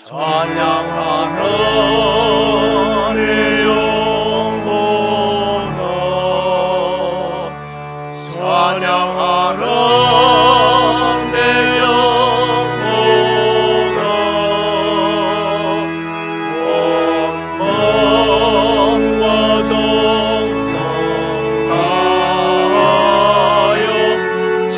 찬양하라 내 영혼아, 찬양하라 내 영혼아, 원망과 정성 다하여 주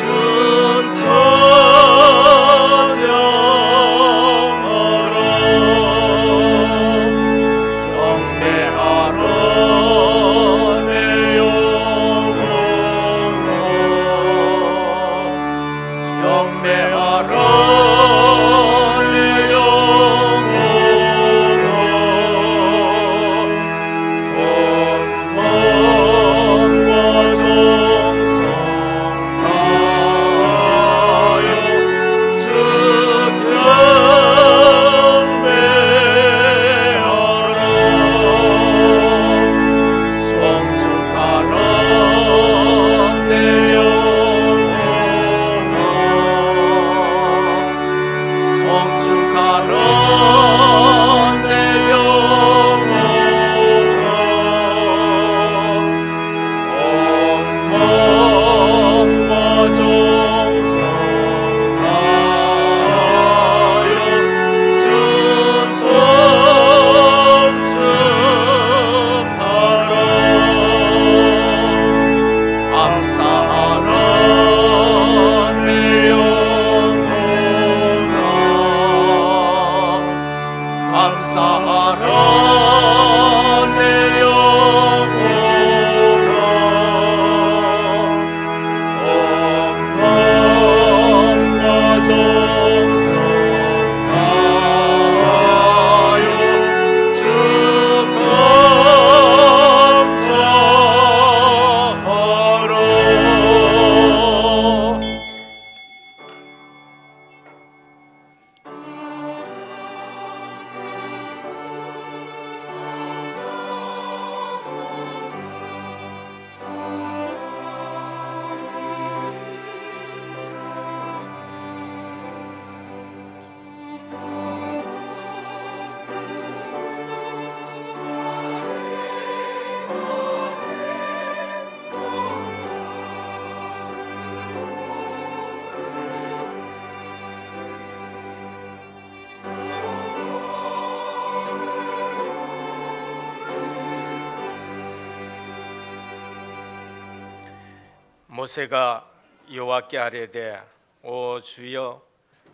모세가 여호와께 아뢰되 오 주여,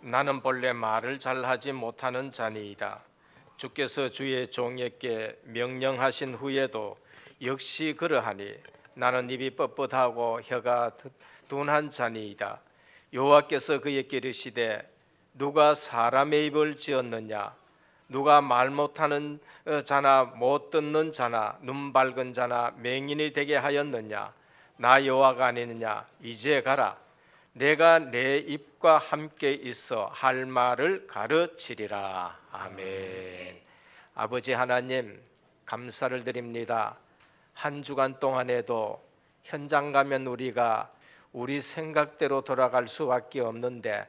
나는 본래 말을 잘하지 못하는 자니이다. 주께서 주의 종에게 명령하신 후에도 역시 그러하니 나는 입이 뻣뻣하고 혀가 둔한 자니이다. 여호와께서 그에게 이르시되 누가 사람의 입을 지었느냐? 누가 말 못하는 자나 못 듣는 자나 눈 밝은 자나 맹인이 되게 하였느냐? 나 여호와가 아니느냐? 이제 가라. 내가 내 입과 함께 있어 할 말을 가르치리라. 아멘. 아버지 하나님, 감사를 드립니다. 한 주간 동안에도 현장 가면 우리가 우리 생각대로 돌아갈 수밖에 없는데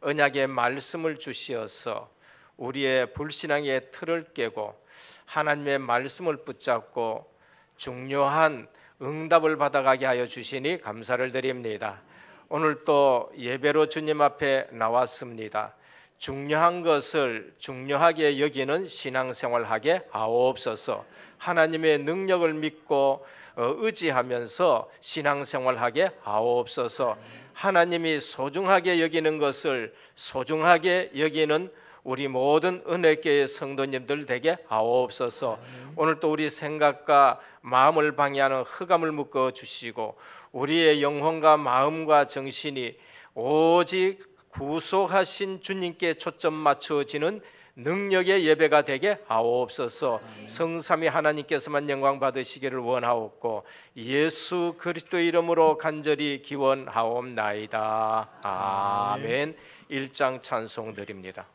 언약의 말씀을 주시어서 우리의 불신앙의 틀을 깨고 하나님의 말씀을 붙잡고 중요한 응답을 받아가게 하여 주시니 감사를 드립니다. 오늘 또 예배로 주님 앞에 나왔습니다. 중요한 것을 중요하게 여기는 신앙생활하게 하옵소서. 하나님의 능력을 믿고 의지하면서 신앙생활하게 하옵소서. 하나님이 소중하게 여기는 것을 소중하게 여기는 우리 모든 은혜교회 성도님들 되게 하옵소서. 오늘 또 우리 생각과 마음을 방해하는 흑암을 묶어 주시고 우리의 영혼과 마음과 정신이 오직 구속하신 주님께 초점 맞춰지는 능력의 예배가 되게 하옵소서. 성삼위 하나님께서만 영광 받으시기를 원하옵고 예수 그리스도의 이름으로 간절히 기원하옵나이다. 아멘. 1장 찬송 드립니다.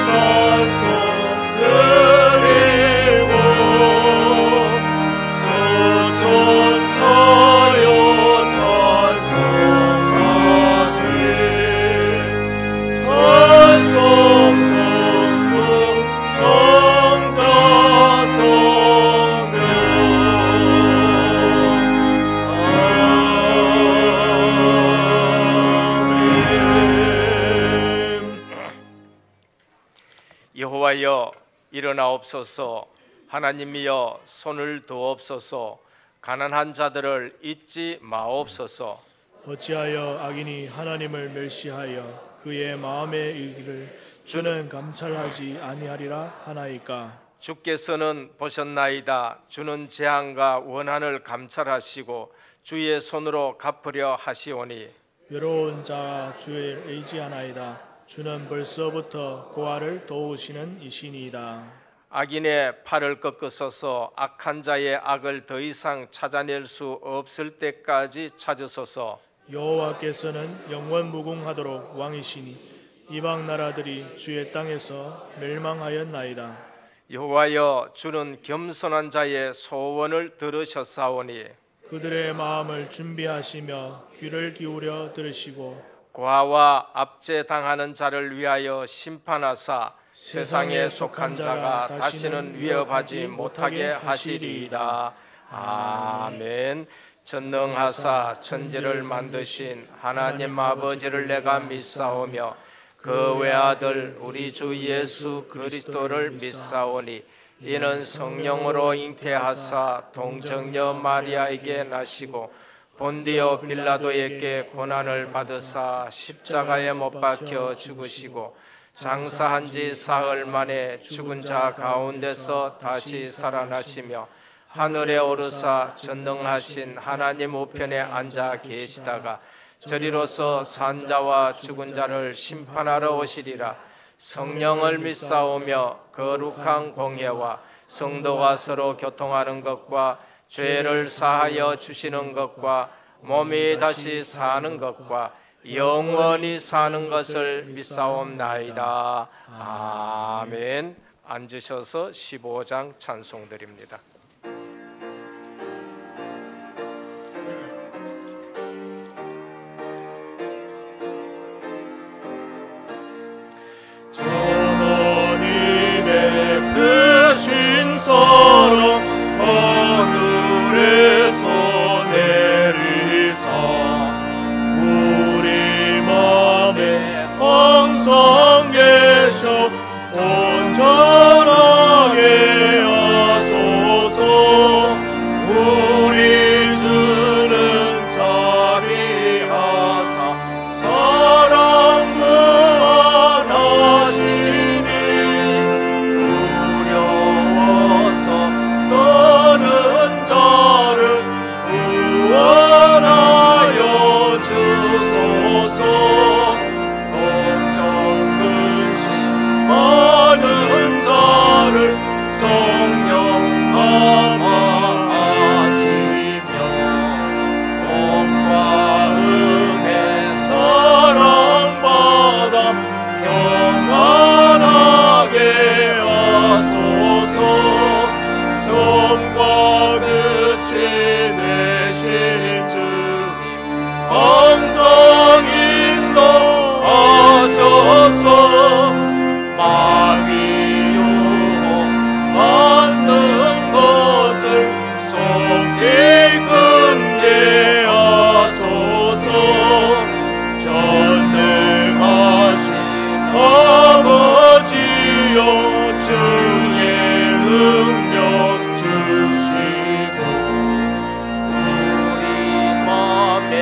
찬송 드리고 여호와여 일어나옵소서. 하나님이여 손을 두옵소서. 가난한 자들을 잊지 마옵소서. 어찌하여 악인이 하나님을 멸시하여 그의 마음에 이르기를 주는 감찰하지 아니하리라 하나이까. 주께서는 보셨나이다. 주는 재앙과 원한을 감찰하시고 주의 손으로 갚으려 하시오니 외로운 자가 주를 의지하나이다. 주는 벌써부터 고아를 도우시는 이신이다. 악인의 팔을 꺾으소서. 악한 자의 악을 더 이상 찾아낼 수 없을 때까지 찾으소서. 여호와께서는 영원 무궁하도록 왕이시니 이방 나라들이 주의 땅에서 멸망하였나이다. 여호와여 주는 겸손한 자의 소원을 들으셨사오니 그들의 마음을 준비하시며 귀를 기울여 들으시고 고아와 압제당하는 자를 위하여 심판하사 세상에 속한 자가 다시는 위협하지 못하게 하시리이다. 아멘. 전능하사 천지를 만드신 하나님 아버지를 내가 믿사오며 그 외아들 우리 주 예수 그리스도를 믿사오니 이는 성령으로 잉태하사 동정녀 마리아에게 나시고 본디오 빌라도에게 고난을 받으사 십자가에 못 박혀 죽으시고 장사한 지 사흘 만에 죽은 자 가운데서 다시 살아나시며 하늘에 오르사 전능하신 하나님 우편에 앉아 계시다가 저리로서 산자와 죽은 자를 심판하러 오시리라. 성령을 믿사오며 거룩한 공회와 성도가 서로 교통하는 것과 죄를 사하여 주시는 것과 몸이 다시 사는 것과 영원히 사는 것을 믿사옵나이다. 아멘. 앉으셔서 15장 찬송 드립니다. 하나님의 크신 사랑 하늘에서 내리사 우리 맘에 항상 계셔 온전하게 하소서. 우리 주는 자비하사 사랑 무한하시니 두려워서 떠는 자를 구원하여 주소서. 걱정 근심 많은 자를 성령 감화하시며 복과 은혜 사랑받아 평안하게 하소서. 처음과 끝이 되신 주님 항상 인도하소서. 마귀 유혹 받는 것을 속히 끊게 하소서. 전능하신 아버지여 주의 능력 주시고 우리 맘에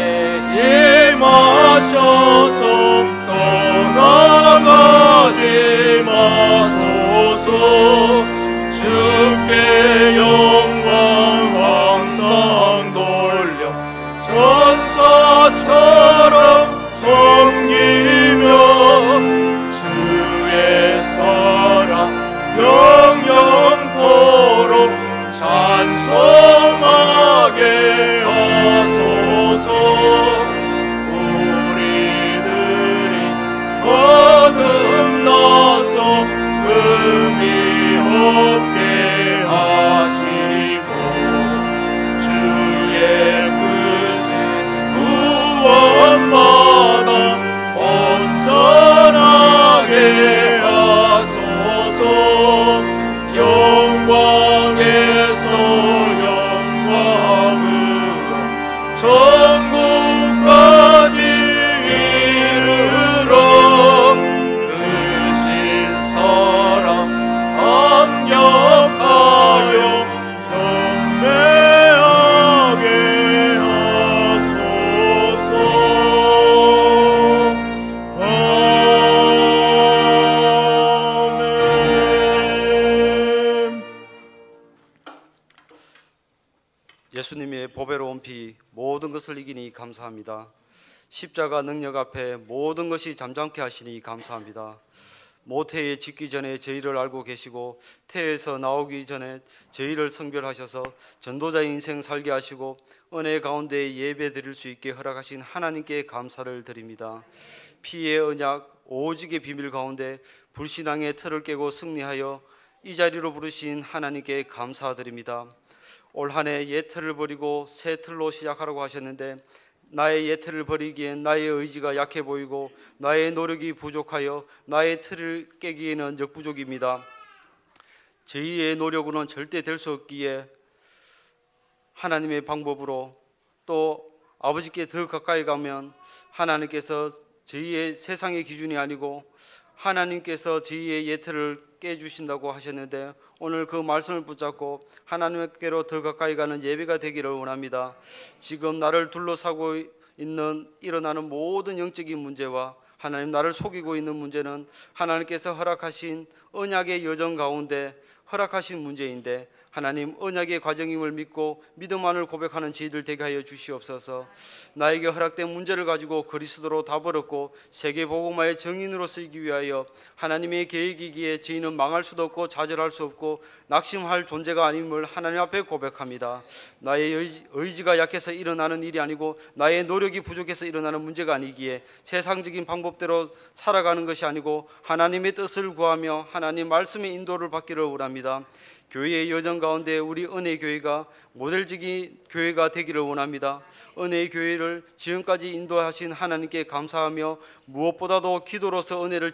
임하셔서 떠나가지 마소서. 주께 영광 항상 돌려 천사처럼 섬기며 주의 사랑 영영토록 찬송하게 하소서. 우리들이 거듭나 예수님의 보배로운 피 모든 것을 이기니 감사합니다. 십자가 능력 앞에 모든 것이 잠잠케 하시니 감사합니다. 모태에 짓기 전에 저희를 알고 계시고 태에서 나오기 전에 저희를 성별하셔서 전도자 인생 살게 하시고 은혜 가운데 예배 드릴 수 있게 허락하신 하나님께 감사를 드립니다. 피의 언약 오직의 비밀 가운데 불신앙의 틀을 깨고 승리하여 이 자리로 부르신 하나님께 감사드립니다. 올 한 해 옛 틀을 버리고 새 틀로 시작하라고 하셨는데 나의 옛 틀을 버리기엔 나의 의지가 약해 보이고 나의 노력이 부족하여 나의 틀을 깨기에는 역부족입니다. 저희의 노력으로는 절대 될 수 없기에 하나님의 방법으로 또 아버지께 더 가까이 가면 하나님께서 저희의 세상의 기준이 아니고 하나님께서 저희의 옛 틀을 깨주신다고 하셨는데 오늘 그 말씀을 붙잡고 하나님께로 더 가까이 가는 예배가 되기를 원합니다. 지금 나를 둘러싸고 있는 일어나는 모든 영적인 문제와 하나님 나를 속이고 있는 문제는 하나님께서 허락하신 언약의 여정 가운데 허락하신 문제인데 하나님 언약의 과정임을 믿고 믿음 안을 고백하는 저희들 되게 하여 주시옵소서. 나에게 허락된 문제를 가지고 그리스도로 다 버렸고 세계복음화의 정인으로 쓰이기 위하여 하나님의 계획이기에 저희는 망할 수도 없고 좌절할 수 없고 낙심할 존재가 아님을 하나님 앞에 고백합니다. 나의 의지가 약해서 일어나는 일이 아니고 나의 노력이 부족해서 일어나는 문제가 아니기에 세상적인 방법대로 살아가는 것이 아니고 하나님의 뜻을 구하며 하나님 말씀의 인도를 받기를 원합니다. 교회의 여정 가운데 우리 은혜교회가 모델적인 교회가 되기를 원합니다. 은혜교회를 지금까지 인도하신 하나님께 감사하며 무엇보다도 기도로서 은혜를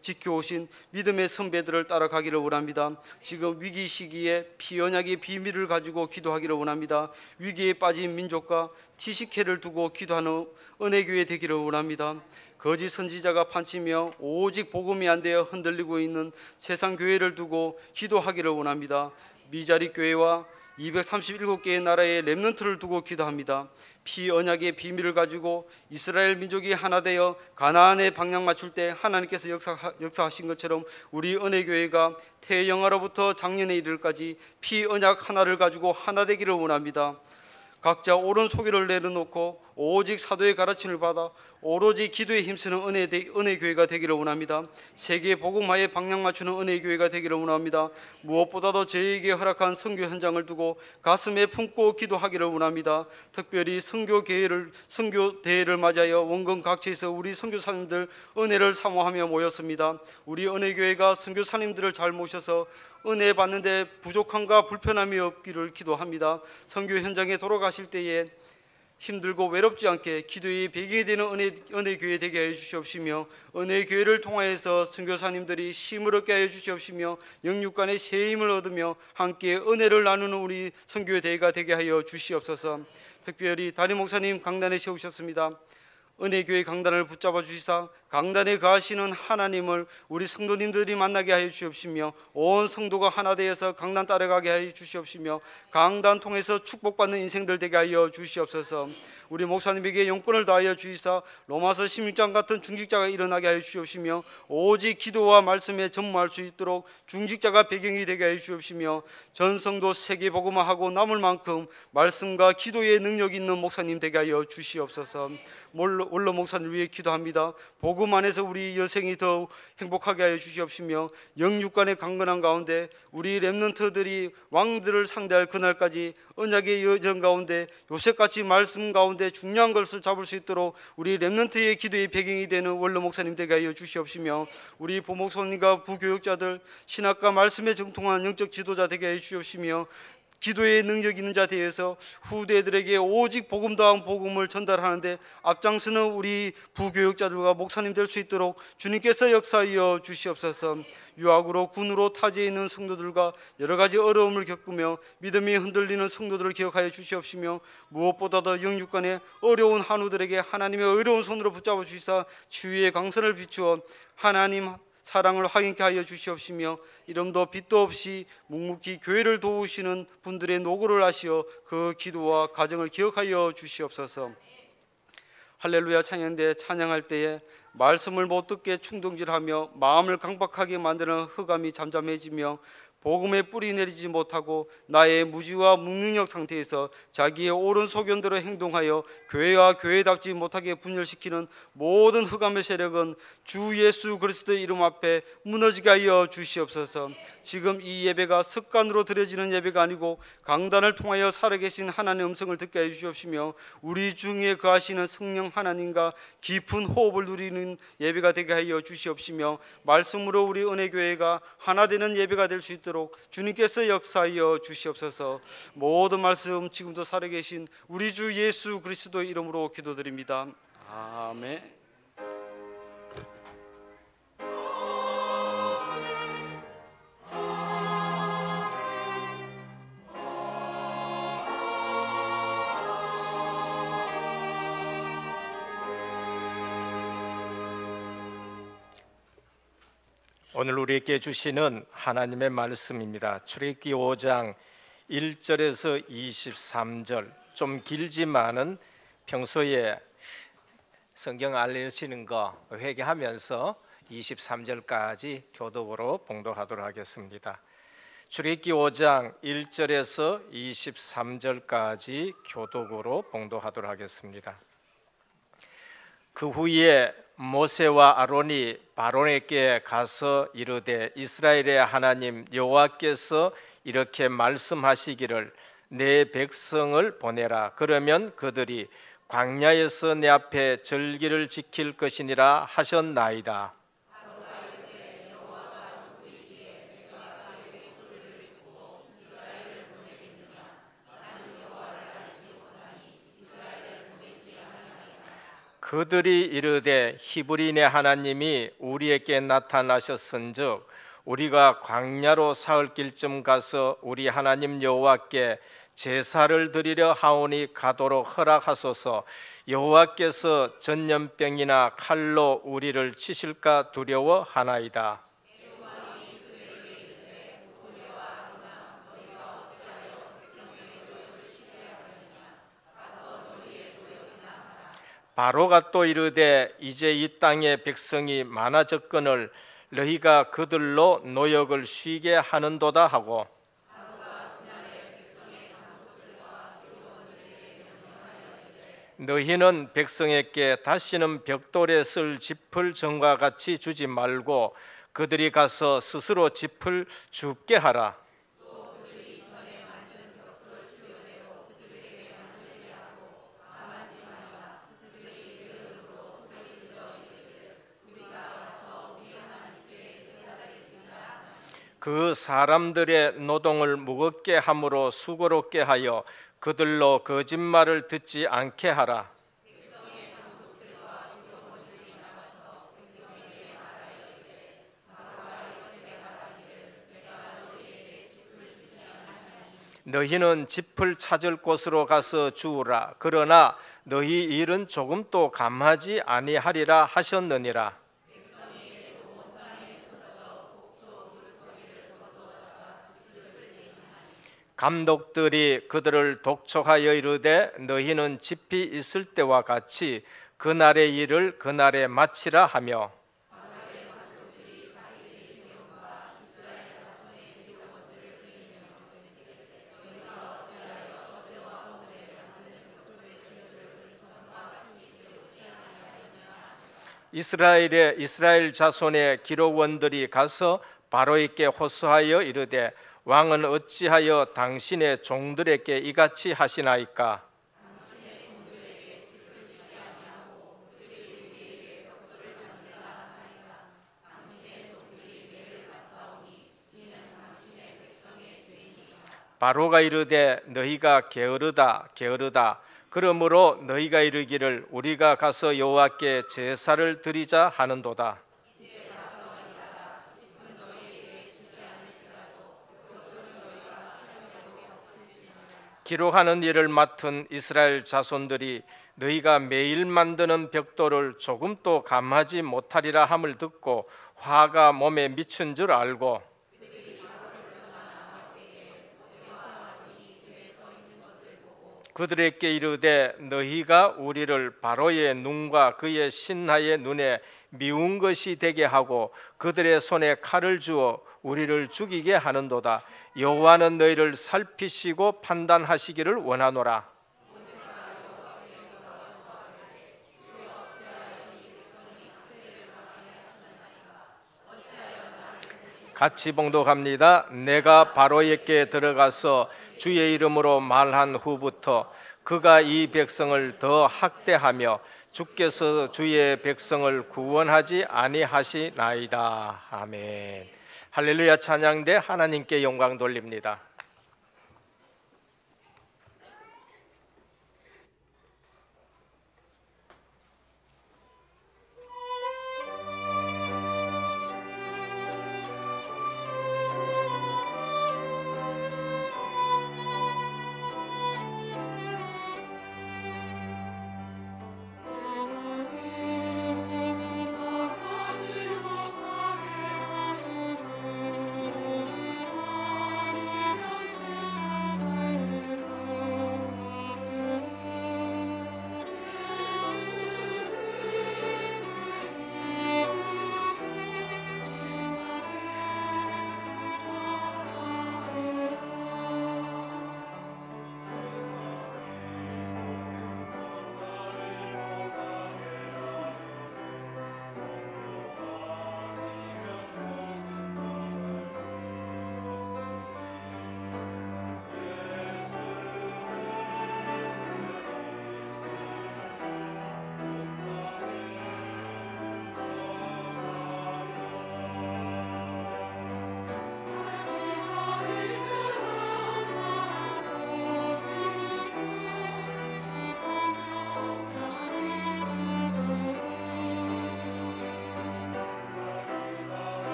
지켜오신 믿음의 선배들을 따라가기를 원합니다. 지금 위기 시기에 피언약의 비밀을 가지고 기도하기를 원합니다. 위기에 빠진 민족과 티시케를 두고 기도하는 은혜교회 되기를 원합니다. 거짓 선지자가 판치며 오직 복음이 안 되어 흔들리고 있는 세상 교회를 두고 기도하기를 원합니다. 미자리 교회와 237개의 나라의 렘넌트를 두고 기도합니다. 피언약의 비밀을 가지고 이스라엘 민족이 하나 되어 가나안에 방향 맞출 때 하나님께서 역사하신 것처럼 우리 은혜교회가 태영아로부터 작년에 이르기까지 피언약 하나를 가지고 하나 되기를 원합니다. 각자 옳은 소견을 내려놓고 오직 사도의 가르침을 받아 오로지 기도에 힘쓰는 은혜교회가 되기를 원합니다. 세계 복음화에 방향 맞추는 은혜교회가 되기를 원합니다. 무엇보다도 저희에게 허락한 선교 현장을 두고 가슴에 품고 기도하기를 원합니다. 특별히 선교 대회를 맞이하여 원건 각지에서 우리 선교사님들 은혜를 사모하며 모였습니다. 우리 은혜교회가 선교사님들을 잘 모셔서 은혜 받는데 부족함과 불편함이 없기를 기도합니다. 선교 현장에 돌아가실 때에 힘들고 외롭지 않게 기도의 배경이 되는 은혜교회 되게 하여 주시옵시며 은혜교회를 통하여서 선교사님들이 힘을 얻게 하여 주시옵시며 영육간의 새 힘을 얻으며 함께 은혜를 나누는 우리 선교회 대회가 되게 하여 주시옵소서. 특별히 담임 목사님 강단에 세우셨습니다. 은혜교회 강단을 붙잡아 주시사 강단에 거하시는 하나님을 우리 성도님들이 만나게 하여 주시옵시며 온 성도가 하나 되어서 강단 따라가게 하여 주시옵시며 강단 통해서 축복받는 인생들 되게 하여 주시옵소서. 우리 목사님에게 용건을 다하여 주시사 로마서 16장 같은 중직자가 일어나게 하여 주시옵시며 오직 기도와 말씀에 전무할 수 있도록 중직자가 배경이 되게 하여 주시옵시며 전 성도 세계복음화하고 남을 만큼 말씀과 기도의 능력 있는 목사님 되게 하여 주시옵소서. 원로 목사님을 위해 기도합니다. 복음 안에서 우리 여생이 더 행복하게 하여 주시옵시며 영육간의 강건한 가운데 우리 렘넌트들이 왕들을 상대할 그날까지 언약의 여정 가운데 요셉같이 말씀 가운데 중요한 것을 잡을 수 있도록 우리 렘넌트의 기도의 배경이 되는 원로 목사님 되게 하여 주시옵시며 우리 부목사님과 부교육자들 신학과 말씀에 정통한 영적 지도자 되게 하여 주시옵시며 기도의 능력 있는 자 되어서 후대들에게 오직 복음다운 복음을 전달하는데 앞장서는 우리 부교육자들과 목사님 될 수 있도록 주님께서 역사하여 주시옵소서. 유학으로 군으로 타지에 있는 성도들과 여러 가지 어려움을 겪으며 믿음이 흔들리는 성도들을 기억하여 주시옵시며 무엇보다도 영육간의 어려운 한우들에게 하나님의 의로운 손으로 붙잡아 주시사 주위의 강선을 비추어 하나님 사랑을 확인케 하여 주시옵시며 이름도 빛도 없이 묵묵히 교회를 도우시는 분들의 노고를 아시어 그 기도와 가정을 기억하여 주시옵소서. 할렐루야 찬양대 찬양할 때에 말씀을 못 듣게 충동질하며 마음을 강박하게 만드는 흑암이 잠잠해지며 복음의 뿌리 내리지 못하고 나의 무지와 무능력 상태에서 자기의 옳은 소견대로 행동하여 교회와 교회답지 못하게 분열시키는 모든 흑암의 세력은 주 예수 그리스도의 이름 앞에 무너지게 하여 주시옵소서. 지금 이 예배가 습관으로 드려지는 예배가 아니고 강단을 통하여 살아계신 하나님의 음성을 듣게 해 주시옵시며 우리 중에 거하시는 성령 하나님과 깊은 호흡을 누리는 예배가 되게 하여 주시옵시며 말씀으로 우리 은혜교회가 하나 되는 예배가 될 수 있도록 주님께서 역사하여 주시옵소서. 모든 말씀 지금도 살아계신 우리 주 예수 그리스도의 이름으로 기도드립니다. 아멘. 오늘 우리에게 주시는 하나님의 말씀입니다. 출애굽기 5장 1절에서 23절, 좀 길지만은 평소에 성경 알려주시는 거 회개하면서 23절까지 교독으로 봉독하도록 하겠습니다. 출애굽기 5장 1절에서 23절까지 교독으로 봉독하도록 하겠습니다. 그 후에 모세와 아론이 바론에게 가서 이르되 이스라엘의 하나님 여호와께서 이렇게 말씀하시기를 내 백성을 보내라. 그러면 그들이 광야에서 내 앞에 절기를 지킬 것이니라 하셨나이다. 그들이 이르되 히브리인의 하나님이 우리에게 나타나셨은즉 우리가 광야로 사흘 길쯤 가서 우리 하나님 여호와께 제사를 드리려 하오니 가도록 허락하소서. 여호와께서 전염병이나 칼로 우리를 치실까 두려워하나이다. 바로가 또 이르되 이제 이 땅의 백성이 많아졌거늘 너희가 그들로 노역을 쉬게 하는도다 하고 너희는 백성에게 다시는 벽돌에 쓸 짚을 전과 같이 주지 말고 그들이 가서 스스로 짚을 줍게 하라. 그 사람들의 노동을 무겁게 함으로 수고롭게 하여 그들로 거짓말을 듣지 않게 하라. 너희는 짚을 찾을 곳으로 가서 주우라. 그러나 너희 일은 조금도 감하지 아니하리라 하셨느니라. 감독들이 그들을 독촉하여 이르되 너희는 짚이 있을 때와 같이 그날의 일을 그날에 마치라 하며 이스라엘 자손의 기록원들이 가서 바로에게 호소하여 이르되 왕은 어찌하여 당신의 종들에게 이같이 하시나이까? 바로가 이르되 너희가 게으르다 게으르다. 그러므로 너희가 이르기를 우리가 가서 여호와께 제사를 드리자 하는도다. 기록하는 일을 맡은 이스라엘 자손들이 너희가 매일 만드는 벽돌을 조금도 감하지 못하리라 함을 듣고 화가 몸에 미친 줄 알고 그들에게 이르되 너희가 우리를 바로의 눈과 그의 신하의 눈에 미운 것이 되게 하고 그들의 손에 칼을 주어 우리를 죽이게 하는도다. 여호와는 너희를 살피시고 판단하시기를 원하노라. 같이 봉독합니다. 내가 바로에게 들어가서 주의 이름으로 말한 후부터 그가 이 백성을 더 학대하며 주께서 주의 백성을 구원하지 아니하시나이다. 아멘. 할렐루야. 찬양대 하나님께 영광 돌립니다.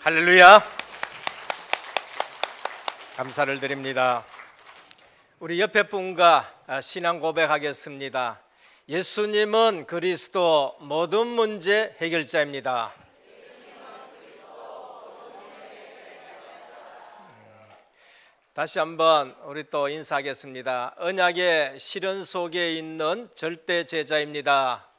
할렐루야. 감사를 드립니다. 우리 옆에 분과 신앙 고백하겠습니다. 예수님은 그리스도 모든 문제 해결자입니다. 다시 한번 우리 또 인사하겠습니다. 언약의 실현 속에 있는 절대 제자입니다.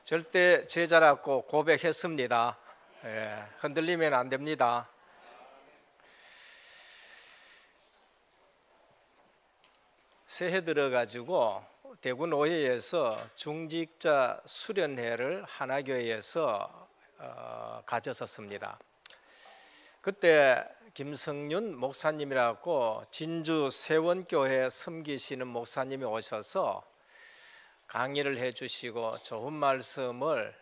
절대 제자라고 고백했습니다. 흔들리면 안 됩니다. 새해 들어가지고 대구 노회에서 중직자 수련회를 하나교회에서 가졌었습니다. 그때 김성윤 목사님이라고 진주 세원교회 섬기시는 목사님이 오셔서 강의를 해주시고 좋은 말씀을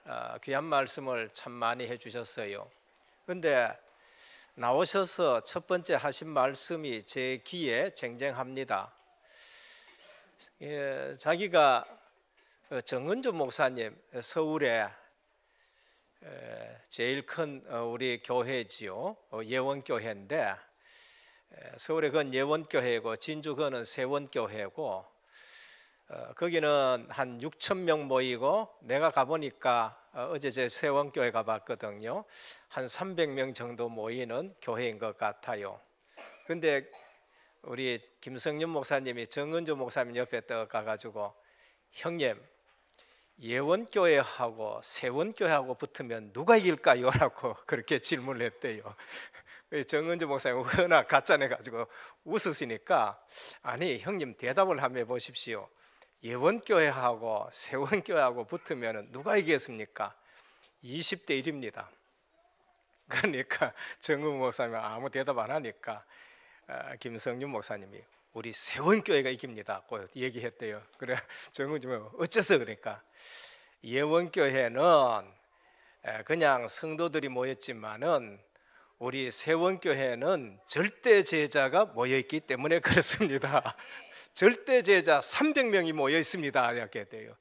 귀한 말씀을 참 많이 해주셨어요. 근데 나오셔서 첫 번째 하신 말씀이 제 귀에 쟁쟁합니다. 자기가 정은주 목사님, 서울에 제일 큰 우리 교회지요. 예원교회인데 서울에 그건 예원교회고 진주 그거는 세원교회고 거기는 한 6천 명 모이고 내가 가보니까 어제 제 세원교회 가봤거든요. 한 300명 정도 모이는 교회인 것 같아요. 근데 우리 김성윤 목사님이 정은주 목사님 옆에 떠 가가지고 형님 예원교회하고 세원교회하고 붙으면 누가 이길까요? 라고 그렇게 질문을 했대요. 정은주 목사님 워낙 가짜내가지고 웃으시니까 아니 형님 대답을 한번 해보십시오. 예원교회하고 세원교회하고 붙으면 누가 이기겠습니까? 20대 1입니다. 그러니까 정은주 목사님이 아무 대답 안 하니까 김성윤 목사님이 우리 세원교회가 이깁니다 고 얘기했대요. 그래 정은주 목사님 어째서 그러니까 예원교회는 그냥 성도들이 모였지만은 우리 세원교회는 절대 제자가 모여있기 때문에 그렇습니다. 절대 제자 300명이 모여 있습니다. 이렇게 돼요.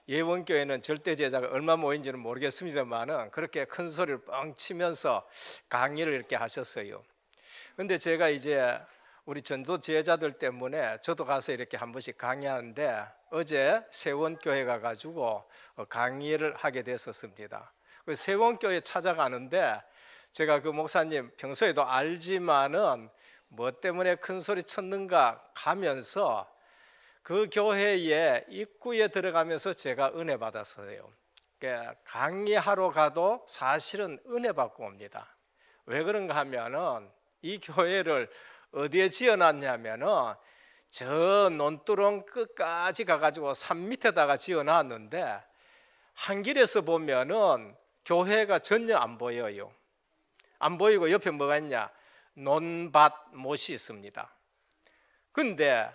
예원교회는 절대 제자가 얼마 모인지는 모르겠습니다만은 그렇게 큰 소리를 뻥 치면서 강의를 이렇게 하셨어요. 근데 제가 이제 우리 전도 제자들 때문에 저도 가서 이렇게 한 번씩 강의하는데 어제 세원교회 가가지고 강의를 하게 됐었습니다. 세원교회 찾아가는데 제가 그 목사님 평소에도 알지만은 뭐 때문에 큰 소리 쳤는가 가면서 그 교회의 입구에 들어가면서 제가 은혜 받았어요. 강의하러 가도 사실은 은혜 받고 옵니다. 왜 그런가 하면은 이 교회를 어디에 지어놨냐면은 저 논두렁 끝까지 가가지고 산 밑에다가 지어놨는데 한 길에서 보면은 교회가 전혀 안 보여요. 안 보이고 옆에 뭐가 있냐? 논밭 못이 있습니다. 근데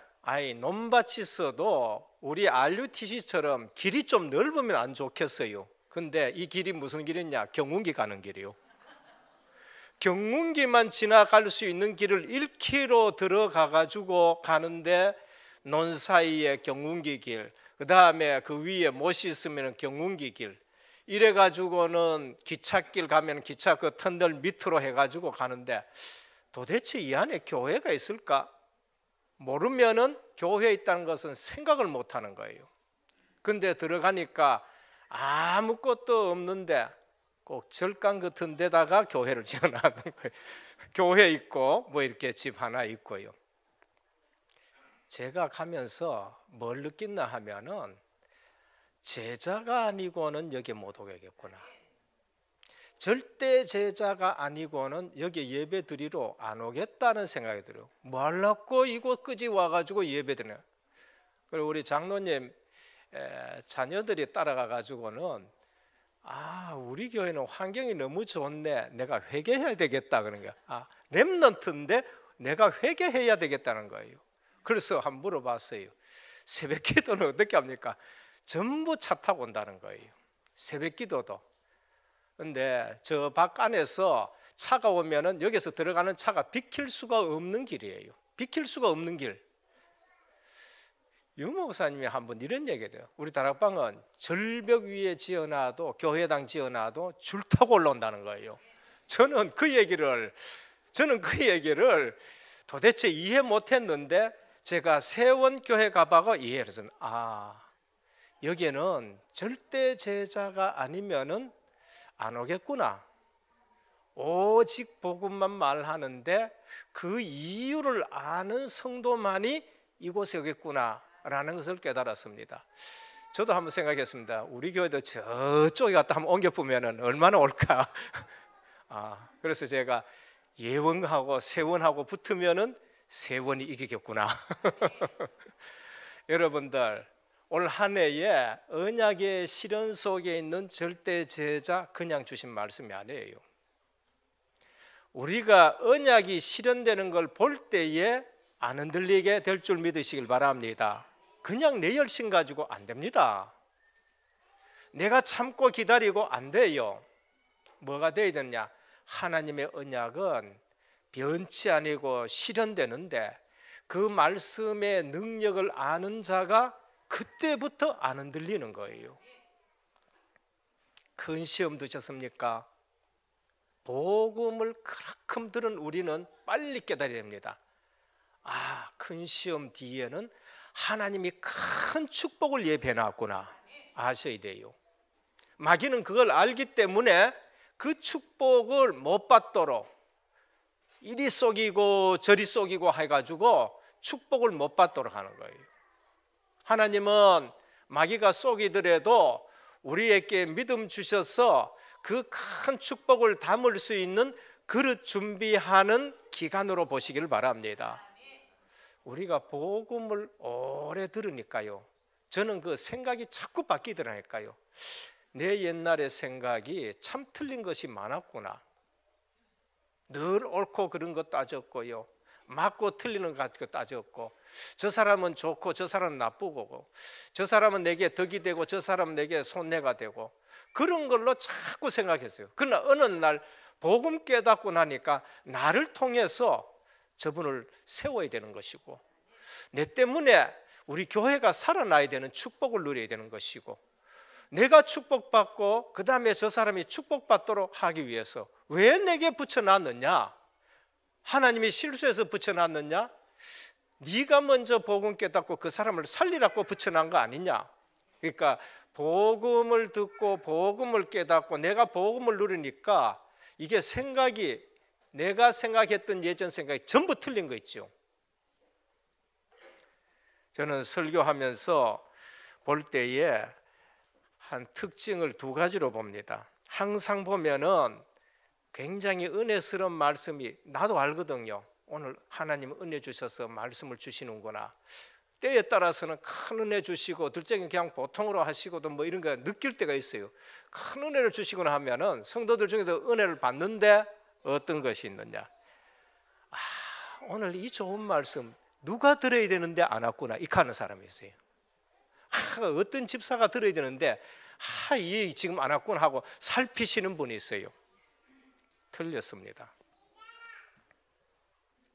논밭이 있어도 우리 RUTC처럼 길이 좀 넓으면 안 좋겠어요. 근데 이 길이 무슨 길이냐? 경운기 가는 길이요. 경운기만 지나갈 수 있는 길을 1km 들어가가지고 가는데 논 사이에 경운기 길, 그 다음에 그 위에 못이 있으면 경운기 길, 이래가지고는 기찻길 가면 기차 그 터널 밑으로 해가지고 가는데 도대체 이 안에 교회가 있을까? 모르면은 교회에 있다는 것은 생각을 못 하는 거예요. 근데 들어가니까 아무것도 없는데 꼭 절간 같은 데다가 교회를 지어놨는 거예요. 교회 있고 뭐 이렇게 집 하나 있고요. 제가 가면서 뭘 느꼈나 하면은 제자가 아니고는 여기 못 오겠구나. 절대 제자가 아니고는 여기 예배 드리러 안 오겠다는 생각이 들어요. 뭐 하려고 이곳까지 와가지고 예배 드리나. 그리고 우리 장로님 자녀들이 따라가 가지고는 우리 교회는 환경이 너무 좋네. 내가 회개해야 되겠다 그런 거야. 렘넌트인데 내가 회개해야 되겠다는 거예요. 그래서 한번 물어봤어요. 새벽 기도는 어떻게 합니까? 전부 차 타고 온다는 거예요. 새벽 기도도. 근데 저 밖 안에서 차가 오면은 여기서 들어가는 차가 비킬 수가 없는 길이에요. 비킬 수가 없는 길. 유모 목사님이 한번 이런 얘기를 해요. 우리 다락방은 절벽 위에 지어놔도, 교회당 지어놔도 줄 타고 올라온다는 거예요. 저는 그 얘기를 도대체 이해 못했는데 제가 세원교회 가봐가 이해를 해서, 여기에는 절대 제자가 아니면은 안 오겠구나. 오직 복음만 말하는데 그 이유를 아는 성도만이 이곳에 오겠구나 라는 것을 깨달았습니다. 저도 한번 생각했습니다. 우리 교회도 저쪽에 갔다 한번 옮겨보면 얼마나 올까. 그래서 제가 예원하고 세원하고 붙으면은 세원이 이기겠구나. 여러분들, 올 한 해에 언약의 실현 속에 있는 절대 제자 그냥 주신 말씀이 아니에요. 우리가 언약이 실현되는 걸 볼 때에 안 흔들리게 될 줄 믿으시길 바랍니다. 그냥 내 열심 가지고 안 됩니다. 내가 참고 기다리고 안 돼요. 뭐가 돼야 되느냐? 하나님의 언약은 변치 아니고 실현되는데 그 말씀의 능력을 아는 자가 그때부터 안 흔들리는 거예요. 큰 시험 드셨습니까? 복음을 그렇게 들은 우리는 빨리 깨달아야 됩니다. 큰 시험 뒤에는 하나님이 큰 축복을 예배해놨구나 아셔야 돼요. 마귀는 그걸 알기 때문에 그 축복을 못 받도록 이리 속이고 저리 속이고 해가지고 축복을 못 받도록 하는 거예요. 하나님은 마귀가 속이더라도 우리에게 믿음 주셔서 그 큰 축복을 담을 수 있는 그릇 준비하는 기간으로 보시길 바랍니다. 우리가 복음을 오래 들으니까요, 저는 그 생각이 자꾸 바뀌더라니까요. 내 옛날의 생각이 참 틀린 것이 많았구나. 늘 옳고 그른 것 따졌고요, 맞고 틀리는 것 따졌고, 저 사람은 좋고 저 사람은 나쁘고, 저 사람은 내게 덕이 되고 저 사람은 내게 손해가 되고, 그런 걸로 자꾸 생각했어요. 그러나 어느 날 복음 깨닫고 나니까 나를 통해서 저분을 세워야 되는 것이고, 내 때문에 우리 교회가 살아나야 되는 축복을 누려야 되는 것이고, 내가 축복받고 그 다음에 저 사람이 축복받도록 하기 위해서 왜 내게 붙여놨느냐? 하나님이 실수해서 붙여놨느냐? 네가 먼저 복음 깨닫고 그 사람을 살리라고 붙여놓은 거 아니냐? 그러니까 복음을 듣고 복음을 깨닫고 내가 복음을 누리니까 이게 생각이, 내가 생각했던 예전 생각이 전부 틀린 거 있죠. 저는 설교하면서 볼 때에 한 특징을 두 가지로 봅니다. 항상 보면은 굉장히 은혜스러운 말씀이, 나도 알거든요. 오늘 하나님 은혜 주셔서 말씀을 주시는구나. 때에 따라서는 큰 은혜 주시고 둘째는 그냥 보통으로 하시고도 뭐 이런 거 느낄 때가 있어요. 큰 은혜를 주시거나 하면은 성도들 중에도 은혜를 받는데 어떤 것이 있느냐? 오늘 이 좋은 말씀 누가 들어야 되는데 안 왔구나, 이렇게 하는 사람이 있어요. 어떤 집사가 들어야 되는데 이 지금 안 왔구나 하고 살피시는 분이 있어요. 틀렸습니다.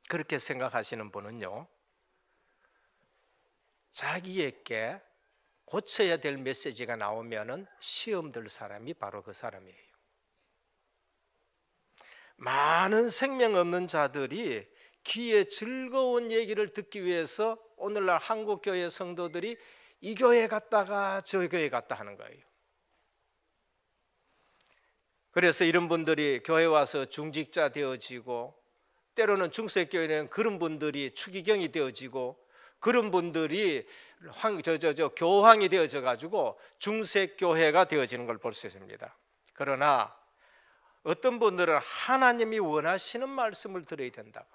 그렇게 생각하시는 분은요, 자기에게 고쳐야 될 메시지가 나오면은 시험 들 사람이 바로 그 사람이에요. 많은 생명 없는 자들이 귀에 즐거운 얘기를 듣기 위해서 오늘날 한국교회 성도들이 이 교회 갔다가 저 교회 갔다 하는 거예요. 그래서 이런 분들이 교회 와서 중직자 되어지고, 때로는 중세교회는 그런 분들이 추기경이 되어지고, 그런 분들이 교황이 되어져 가지고 중세교회가 되어지는 걸 볼 수 있습니다. 그러나 어떤 분들은 하나님이 원하시는 말씀을 들어야 된다.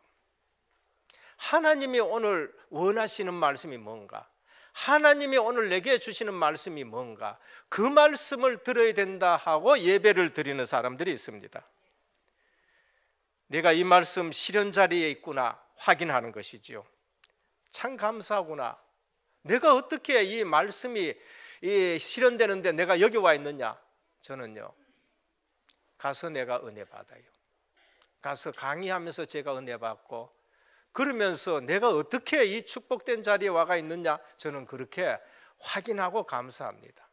하나님이 오늘 원하시는 말씀이 뭔가, 하나님이 오늘 내게 주시는 말씀이 뭔가, 그 말씀을 들어야 된다 하고 예배를 드리는 사람들이 있습니다. 내가 이 말씀 실현 자리에 있구나 확인하는 것이지요. 참 감사하구나. 내가 어떻게 이 말씀이 실현되는데 내가 여기 와 있느냐? 저는요, 가서 내가 은혜 받아요. 가서 강의하면서 제가 은혜 받고, 그러면서 내가 어떻게 이 축복된 자리에 와가 있느냐, 저는 그렇게 확인하고 감사합니다.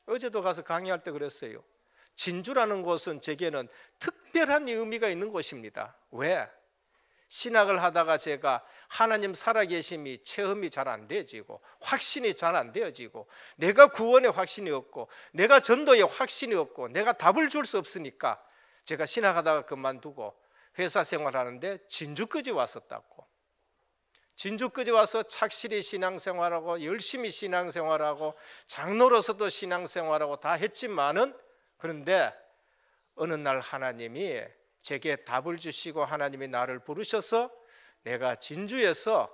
어제도 가서 강의할 때 그랬어요. 진주라는 곳은 제게는 특별한 의미가 있는 곳입니다. 왜? 신학을 하다가 제가 하나님 살아계심이 체험이 잘 안 되어지고 확신이 잘 안 되어지고 내가 구원의 확신이 없고 내가 전도의 확신이 없고 내가 답을 줄 수 없으니까 제가 신학하다가 그만두고 회사 생활하는데 진주까지 왔었다고. 진주까지 와서 착실히 신앙생활하고 열심히 신앙생활하고 장로로서도 신앙생활하고 다 했지만은, 그런데 어느 날 하나님이 제게 답을 주시고 하나님이 나를 부르셔서 내가 진주에서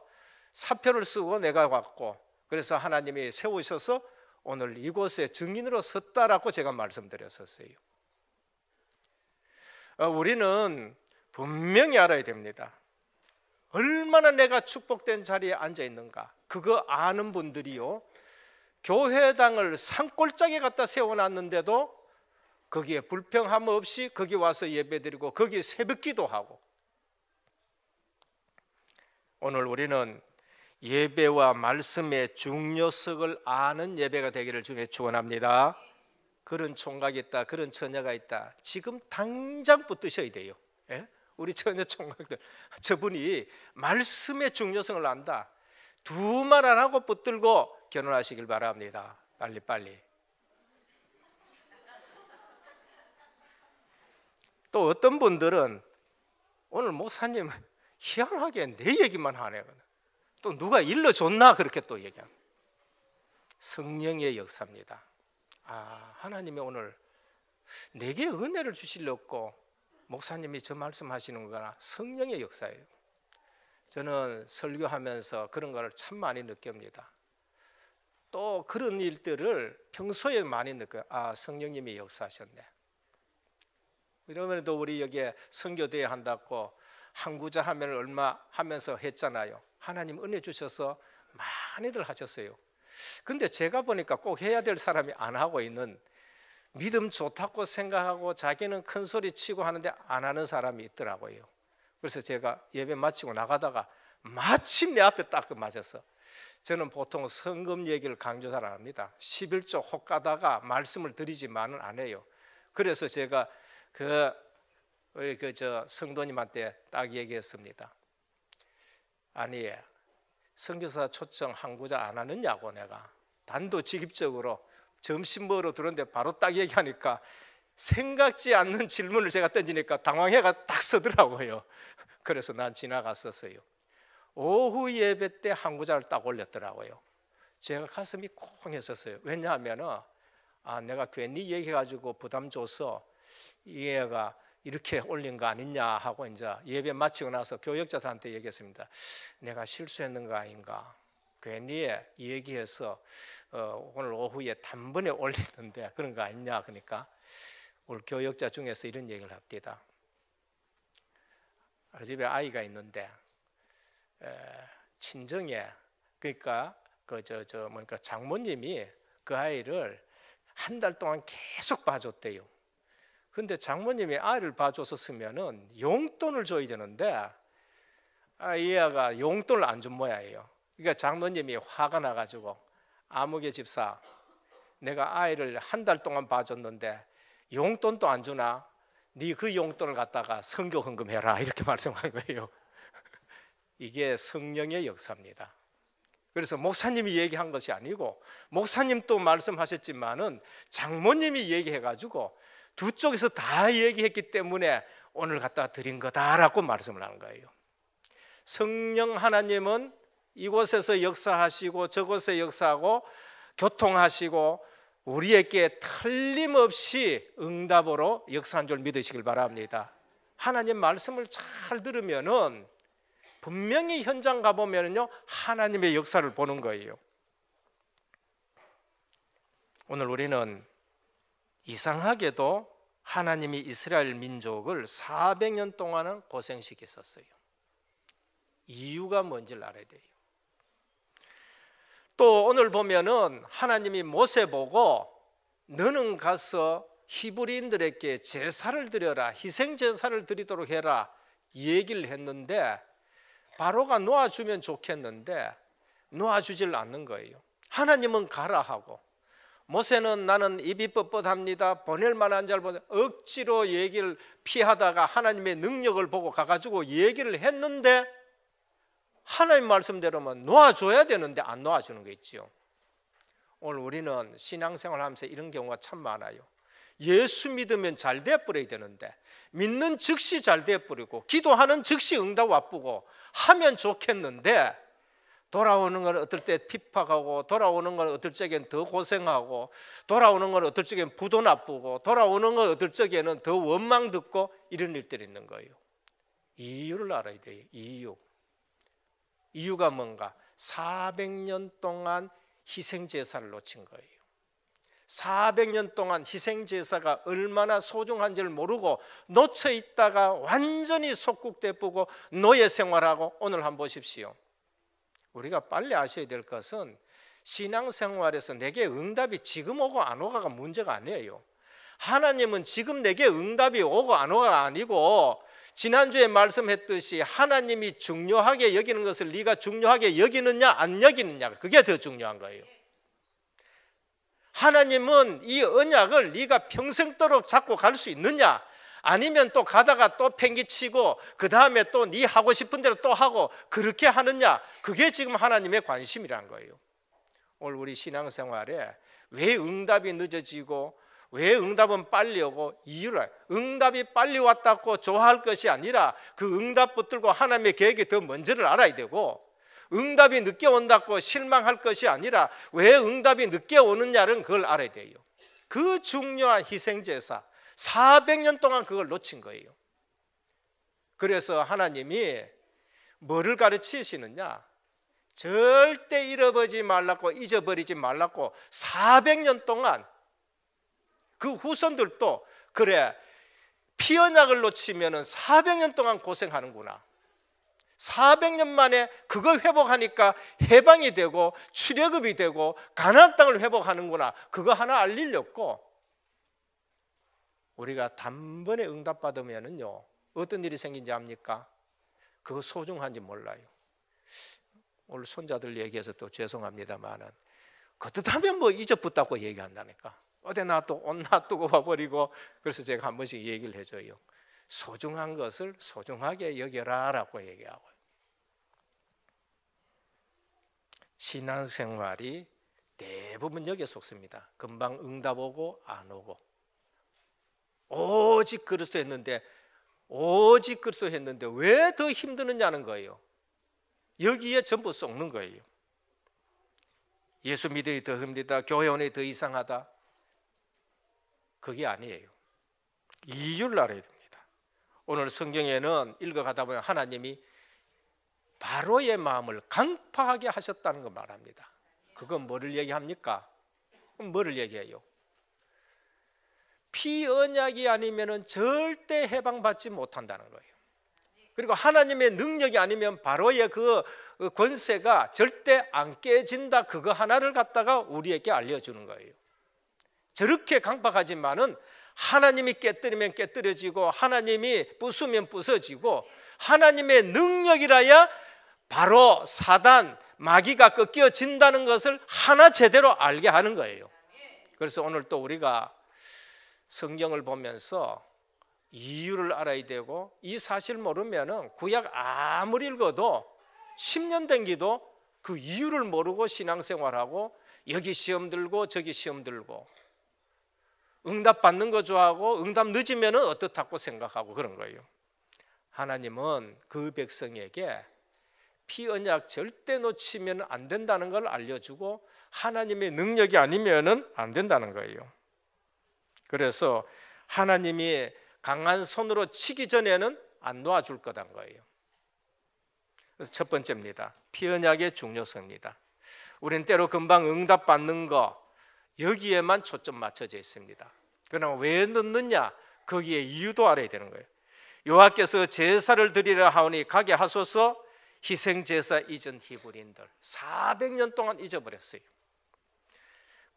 사표를 쓰고 내가 왔고, 그래서 하나님이 세우셔서 오늘 이곳에 증인으로 섰다라고 제가 말씀드렸었어요. 우리는 분명히 알아야 됩니다. 얼마나 내가 축복된 자리에 앉아 있는가. 그거 아는 분들이요, 교회당을 산골짜기에 갖다 세워놨는데도 거기에 불평함 없이 거기 와서 예배드리고 거기 새벽기도 하고. 오늘 우리는 예배와 말씀의 중요성을 아는 예배가 되기를 주님의 축원합니다. 그런 총각이 있다, 그런 처녀가 있다, 지금 당장 붙드셔야 돼요. 예? 우리 처녀 총각들, 저분이 말씀의 중요성을 안다. 두 말 안 하고 붙들고 결혼하시길 바랍니다. 빨리빨리. 또 어떤 분들은 오늘 목사님 희한하게 내 얘기만 하네, 또 누가 일러줬나 그렇게 또 얘기합니다. 성령의 역사입니다. 하나님이 오늘 내게 은혜를 주시려고 목사님이 저 말씀하시는 거나 성령의 역사예요. 저는 설교하면서 그런 걸 참 많이 느낍니다. 또 그런 일들을 평소에 많이 느껴요. 성령님이 역사하셨네. 이러면도 우리 여기에 선교대회 한다고 항구자 하면 얼마 하면서 했잖아요. 하나님 은혜 주셔서 많이들 하셨어요. 근데 제가 보니까 꼭 해야 될 사람이 안 하고 있는, 믿음 좋다고 생각하고 자기는 큰 소리 치고 하는데 안 하는 사람이 있더라고요. 그래서 제가 예배 마치고 나가다가 마침 내 앞에 딱 맞았어. 저는 보통 성금 얘기를 강조 잘 안 합니다. 11조 혹 가다가 말씀을 드리지만은 안 해요. 그래서 제가 우리 성도님한테 딱 얘기했습니다. 아니, 선교사 초청 항구자 안 하느냐고. 내가 단도직입적으로 점심 먹으러 들었는데 바로 딱 얘기하니까 생각지 않는 질문을 제가 던지니까 당황해가 딱 서더라고요. 그래서 난 지나갔었어요. 오후 예배 때 항구자를 딱 올렸더라고요. 제가 가슴이 콩 했었어요. 왜냐하면 내가 괜히 얘기해가지고 부담 줘서 이 애가 이렇게 올린 거 아니냐 하고 이제 예배 마치고 나서 교역자들한테 얘기했습니다. 내가 실수했는 거 아닌가, 괜히 얘기해서 오늘 오후에 단번에 올리는데 그런 거 아니냐. 그러니까 우리 교역자 중에서 이런 얘기를 합니다. 집에 아이가 있는데 친정에, 그러니까 뭐니까 장모님이 그 아이를 한 달 동안 계속 봐줬대요. 근데 장모님이 아이를 봐줬었으면은 용돈을 줘야 되는데 이 애가 용돈을 안 준 모양이에요. 그러니까 장모님이 화가 나가지고, 아무개 집사, 내가 아이를 한 달 동안 봐줬는데 용돈도 안 주나? 네 그 용돈을 갖다가 선교 헌금해라, 이렇게 말씀한 거예요. 이게 성령의 역사입니다. 그래서 목사님이 얘기한 것이 아니고, 목사님도 말씀하셨지만은 장모님이 얘기해가지고 두 쪽에서 다 얘기했기 때문에 오늘 갖다 드린 거다라고 말씀을 하는 거예요. 성령 하나님은 이곳에서 역사하시고 저곳에 역사하고 교통하시고 우리에게 틀림없이 응답으로 역사한 줄 믿으시길 바랍니다. 하나님 말씀을 잘 들으면은 분명히 현장 가보면요 하나님의 역사를 보는 거예요. 오늘 우리는 이상하게도 하나님이 이스라엘 민족을 400년 동안은 고생시켰었어요. 이유가 뭔지를 알아야 돼요. 또 오늘 보면은 하나님이 모세 보고 너는 가서 히브리인들에게 제사를 드려라, 희생 제사를 드리도록 해라 얘기를 했는데 바로가 놓아주면 좋겠는데 놓아주질 않는 거예요. 하나님은 가라 하고, 모세는 나는 입이 뻣뻣합니다, 보낼 만한 자를 보내, 억지로 얘기를 피하다가 하나님의 능력을 보고 가가지고 얘기를 했는데, 하나님 말씀대로면 놓아줘야 되는데 안 놓아주는 거 있지요. 오늘 우리는 신앙생활 하면서 이런 경우가 참 많아요. 예수 믿으면 잘 돼버려야 되는데, 믿는 즉시 잘 돼버리고, 기도하는 즉시 응답 와쁘고 하면 좋겠는데, 돌아오는 건 어떨 때 핍박하고, 돌아오는 건 어떨 적엔 더 고생하고, 돌아오는 건 어떨 적엔 부도 나쁘고, 돌아오는 건 어떨 적에는 더 원망 듣고, 이런 일들이 있는 거예요. 이유를 알아야 돼요. 이유가 뭔가? 400년 동안 희생제사를 놓친 거예요. 400년 동안 희생제사가 얼마나 소중한지를 모르고 놓쳐 있다가 완전히 속국되고 노예 생활하고, 오늘 한번 보십시오. 우리가 빨리 아셔야 될 것은, 신앙생활에서 내게 응답이 지금 오고 안 오고가 문제가 아니에요. 하나님은 지금 내게 응답이 오고 안 오고가 아니고, 지난주에 말씀했듯이 하나님이 중요하게 여기는 것을 네가 중요하게 여기느냐 안 여기느냐, 그게 더 중요한 거예요. 하나님은 이 언약을 네가 평생도록 잡고 갈 수 있느냐, 아니면 또 가다가 또 팽기치고 그 다음에 또 네 하고 싶은 대로 또 하고 그렇게 하느냐, 그게 지금 하나님의 관심이란 거예요. 오늘 우리 신앙생활에 왜 응답이 늦어지고 왜 응답은 빨리 오고, 이유를, 응답이 빨리 왔다고 좋아할 것이 아니라 그 응답 붙들고 하나님의 계획이 더 먼저를 알아야 되고, 응답이 늦게 온다고 실망할 것이 아니라 왜 응답이 늦게 오느냐는 그걸 알아야 돼요. 그 중요한 희생제사 400년 동안 그걸 놓친 거예요. 그래서 하나님이 뭐를 가르치시느냐, 절대 잃어버리지 말라고, 잊어버리지 말라고 400년 동안 그 후손들도, 그래 피 언약을 놓치면 400년 동안 고생하는구나, 400년 만에 그거 회복하니까 해방이 되고 출애굽이 되고 가나안 땅을 회복하는구나, 그거 하나 알리려고. 우리가 단번에 응답받으면요 어떤 일이 생긴지 압니까? 그거 소중한지 몰라요. 오늘 손자들 얘기해서 또 죄송합니다만은, 그렇다면 뭐 잊어붙다고 얘기한다니까. 어디 놔두고 옷 놔두고 와버리고. 그래서 제가 한 번씩 얘기를 해줘요. 소중한 것을 소중하게 여겨라 라고 얘기하고. 신앙생활이 대부분 여기에 속습니다. 금방 응답 오고 안 오고, 오직 그리스도 했는데 왜 더 힘드느냐는 거예요. 여기에 전부 쏟는 거예요. 예수 믿으니 더 힘들다, 교회 오니 더 이상하다, 그게 아니에요. 이유를 알아야 됩니다. 오늘 성경에는 읽어가다 보면 하나님이 바로의 마음을 강팍하게 하셨다는 걸 말합니다. 그건 뭐를 얘기합니까? 뭐를 얘기해요? 피언약이 아니면 절대 해방받지 못한다는 거예요. 그리고 하나님의 능력이 아니면 바로의 그 권세가 절대 안 깨진다, 그거 하나를 갖다가 우리에게 알려주는 거예요. 저렇게 강박하지만은 하나님이 깨뜨리면 깨뜨려지고, 하나님이 부수면 부서지고, 하나님의 능력이라야 바로 사단, 마귀가 꺾여진다는 것을 하나 제대로 알게 하는 거예요. 그래서 오늘 또 우리가 성경을 보면서 이유를 알아야 되고, 이 사실 모르면은 구약 아무리 읽어도 10년 된 기도 그 이유를 모르고 신앙생활하고, 여기 시험 들고 저기 시험 들고, 응답 받는 거 좋아하고 응답 늦으면은 어떻다고 생각하고 그런 거예요. 하나님은 그 백성에게 피언약 절대 놓치면 안 된다는 걸 알려주고, 하나님의 능력이 아니면은 안 된다는 거예요. 그래서 하나님이 강한 손으로 치기 전에는 안 놓아줄 거란 거예요. 그래서 첫 번째입니다. 피언약의 중요성입니다. 우리는 때로 금방 응답 받는 거, 여기에만 초점 맞춰져 있습니다. 그러나 왜 늦느냐, 거기에 이유도 알아야 되는 거예요. 여호와께서 제사를 드리려 하오니 가게 하소서. 희생제사 이전 히브리인들 400년 동안 잊어버렸어요.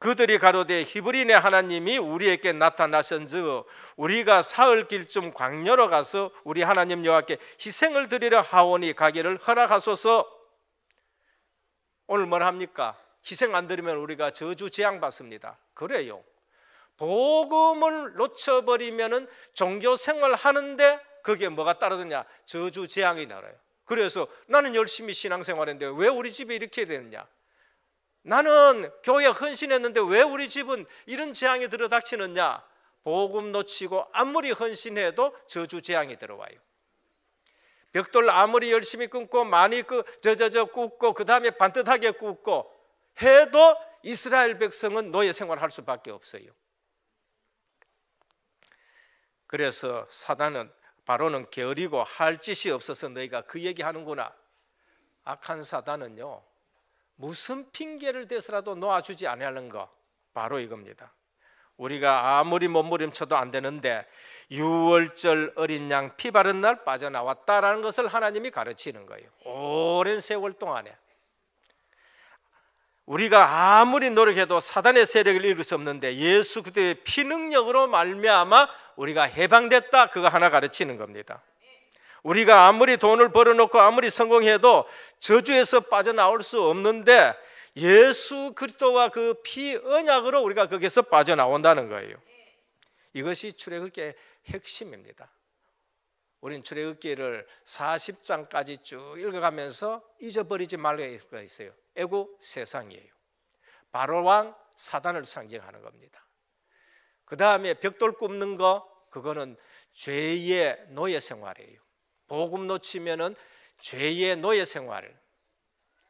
그들이 가로되 히브리네 하나님이 우리에게 나타나신즉 우리가 사흘 길쯤 광야로 가서 우리 하나님 여호와께 희생을 드리려 하오니 가기를 허락하소서. 오늘 뭘 합니까? 희생 안 드리면 우리가 저주 재앙 받습니다. 그래요. 복음을 놓쳐버리면은 종교 생활 하는데 그게 뭐가 따르느냐? 저주 재앙이 나라요. 그래서 나는 열심히 신앙생활했는데 왜 우리 집에 이렇게 되느냐? 나는 교회에 헌신했는데 왜 우리 집은 이런 재앙이 들어닥치느냐? 복음 놓치고 아무리 헌신해도 저주 재앙이 들어와요. 벽돌 아무리 열심히 끊고 많이 굽고 그 다음에 반듯하게 굽고 해도 이스라엘 백성은 노예 생활할 수밖에 없어요. 그래서 사단은 바로는 게으르고 할 짓이 없어서 너희가 그 얘기하는구나. 악한 사단은요, 무슨 핑계를 대서라도 놓아주지 아니하는 거 바로 이겁니다. 우리가 아무리 몸부림쳐도 안 되는데 6월절 어린 양 피 바른 날 빠져나왔다라는 것을 하나님이 가르치는 거예요. 오랜 세월 동안에 우리가 아무리 노력해도 사단의 세력을 이룰 수 없는데 예수 그리스도의 피능력으로 말미암아 우리가 해방됐다, 그거 하나 가르치는 겁니다. 우리가 아무리 돈을 벌어놓고 아무리 성공해도 저주에서 빠져나올 수 없는데 예수 그리스도와 그 피 언약으로 우리가 거기서 빠져나온다는 거예요. 이것이 출애굽기의 핵심입니다. 우리는 출애굽기를 40장까지 쭉 읽어가면서 잊어버리지 말아야 할 거 있어요. 애국 세상이에요. 바로왕 사단을 상징하는 겁니다. 그 다음에 벽돌 굽는 거, 그거는 죄의 노예 생활이에요. 복음 놓치면은 죄의 노예 생활.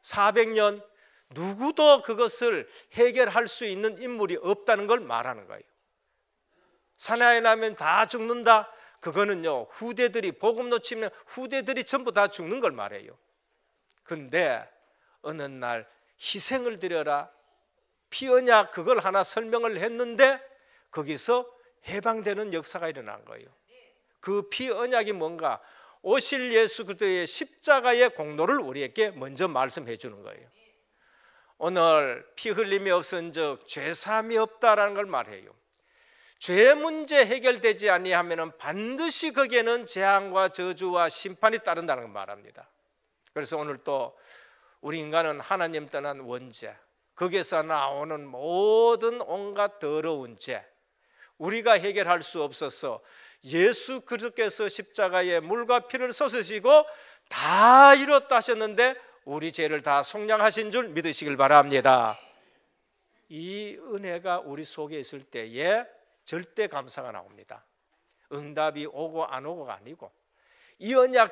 400년 누구도 그것을 해결할 수 있는 인물이 없다는 걸 말하는 거예요. 사나이 나면 다 죽는다. 그거는요, 후대들이 복음 놓치면 후대들이 전부 다 죽는 걸 말해요. 근데 어느 날 희생을 드려라, 피 언약, 그걸 하나 설명을 했는데 거기서 해방되는 역사가 일어난 거예요. 그 피 언약이 뭔가? 오실 예수 그리스도의 십자가의 공로를 우리에게 먼저 말씀해 주는 거예요. 오늘 피 흘림이 없은즉 죄사함이 없다라는 걸 말해요. 죄 문제 해결되지 아니하면 반드시 거기에는 재앙과 저주와 심판이 따른다는 걸 말합니다. 그래서 오늘 또 우리 인간은 하나님 떠난 원죄, 거기에서 나오는 모든 온갖 더러운 죄, 우리가 해결할 수 없어서 예수 그리스도께서 십자가에 물과 피를 쏟으시고 다 이뤘다 하셨는데 우리 죄를 다 속량하신 줄 믿으시길 바랍니다. 이 은혜가 우리 속에 있을 때에 절대 감사가 나옵니다. 응답이 오고 안 오고가 아니고 이 언약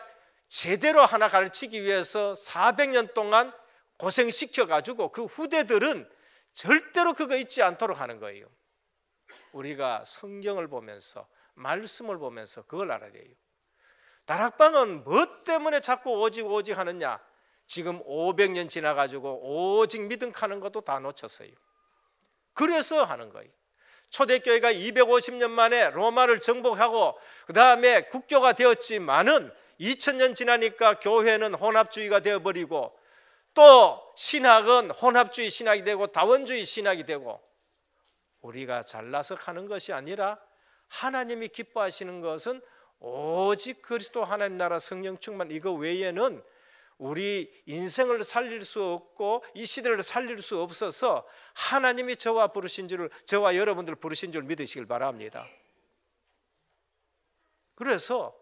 제대로 하나 가르치기 위해서 400년 동안 고생시켜가지고 그 후대들은 절대로 그거 잊지 않도록 하는 거예요. 우리가 성경을 보면서 말씀을 보면서 그걸 알아야 돼요. 다락방은 뭐 때문에 자꾸 오직 하느냐? 지금 500년 지나가지고 오직 믿음 가는 것도 다 놓쳤어요. 그래서 하는 거예요. 초대교회가 250년 만에 로마를 정복하고 그 다음에 국교가 되었지만은 2000년 지나니까 교회는 혼합주의가 되어버리고 또 신학은 혼합주의 신학이 되고 다원주의 신학이 되고, 우리가 잘나서 가는 것이 아니라 하나님이 기뻐하시는 것은 오직 그리스도 하나님 나라 성령 충만, 이거 외에는 우리 인생을 살릴 수 없고 이 시대를 살릴 수 없어서 하나님이 저와 여러분들 부르신 줄 믿으시길 바랍니다. 그래서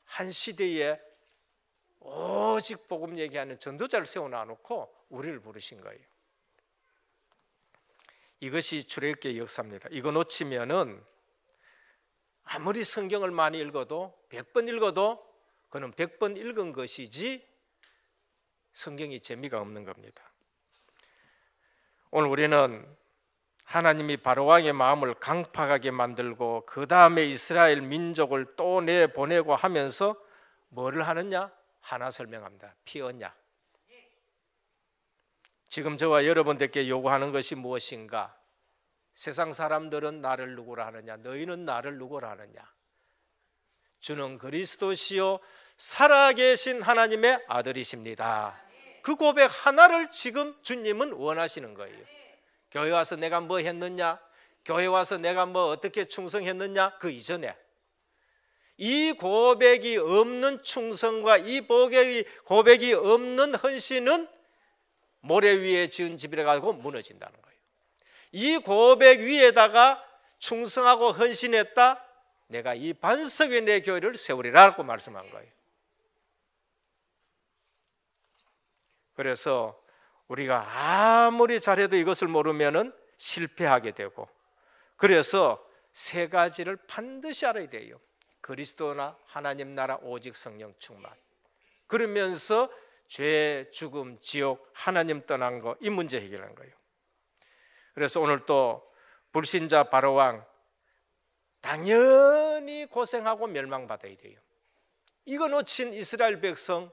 한 시대에 오직 복음 얘기하는 전도자를 세워놔놓고 우리를 부르신 거예요. 이것이 출애굽기의 역사입니다. 이거 놓치면은 아무리 성경을 많이 읽어도 100번 읽어도 그는 100번 읽은 것이지 성경이 재미가 없는 겁니다. 오늘 우리는 하나님이 바로왕의 마음을 강팍하게 만들고 그 다음에 이스라엘 민족을 또 내보내고 하면서 뭐를 하느냐? 하나 설명합니다. 피 언약. 지금 저와 여러분들께 요구하는 것이 무엇인가? 세상 사람들은 나를 누구라 하느냐? 너희는 나를 누구라 하느냐? 주는 그리스도시요 살아계신 하나님의 아들이십니다. 그 고백 하나를 지금 주님은 원하시는 거예요. 교회 와서 내가 뭐 했느냐, 교회 와서 내가 뭐 어떻게 충성했느냐, 그 이전에 이 고백이 없는 충성과 이 고백이 없는 헌신은 모래 위에 지은 집이라 가지고 무너진다는 거예요. 이 고백 위에다가 충성하고 헌신했다, 내가 이 반석 위에 내 교회를 세우리라고 말씀한 거예요. 그래서 우리가 아무리 잘해도 이것을 모르면은 실패하게 되고, 그래서 세 가지를 반드시 알아야 돼요. 그리스도나 하나님 나라 오직 성령 충만. 그러면서 죄, 죽음, 지옥, 하나님 떠난 거, 이 문제 해결한 거예요. 그래서 오늘 또 불신자 바로왕 당연히 고생하고 멸망받아야 돼요. 이거 놓친 이스라엘 백성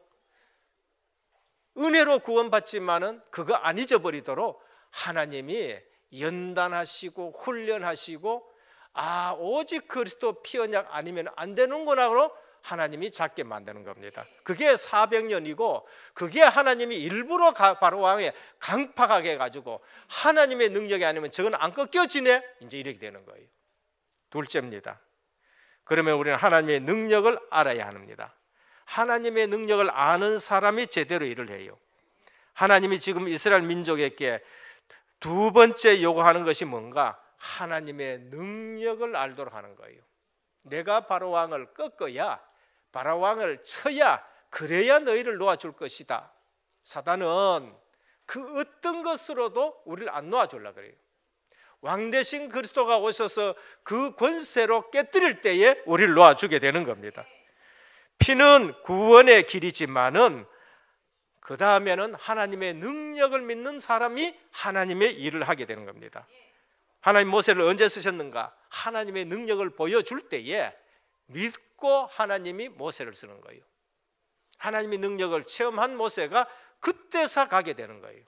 은혜로 구원받지만은 그거 안 잊어버리도록 하나님이 연단하시고 훈련하시고, 오직 그리스도 피 언약 아니면 안 되는구나로 하나님이 작게 만드는 겁니다. 그게 400년이고, 그게 하나님이 일부러 바로왕에 강팍하게 해가지고 하나님의 능력이 아니면 저건 안 꺾여지네, 이제 이렇게 되는 거예요. 둘째입니다. 그러면 우리는 하나님의 능력을 알아야 합니다. 하나님의 능력을 아는 사람이 제대로 일을 해요. 하나님이 지금 이스라엘 민족에게 두 번째 요구하는 것이 뭔가? 하나님의 능력을 알도록 하는 거예요. 내가 바로왕을 꺾어야, 바로왕을 쳐야, 그래야 너희를 놓아줄 것이다. 사단은 그 어떤 것으로도 우리를 안 놓아주려고 그래요. 왕 대신 그리스도가 오셔서 그 권세로 깨뜨릴 때에 우리를 놓아주게 되는 겁니다. 피는 구원의 길이지만은 그 다음에는 하나님의 능력을 믿는 사람이 하나님의 일을 하게 되는 겁니다. 하나님 모세를 언제 쓰셨는가? 하나님의 능력을 보여줄 때에 믿고 하나님이 모세를 쓰는 거예요. 하나님의 능력을 체험한 모세가 그때서 가게 되는 거예요.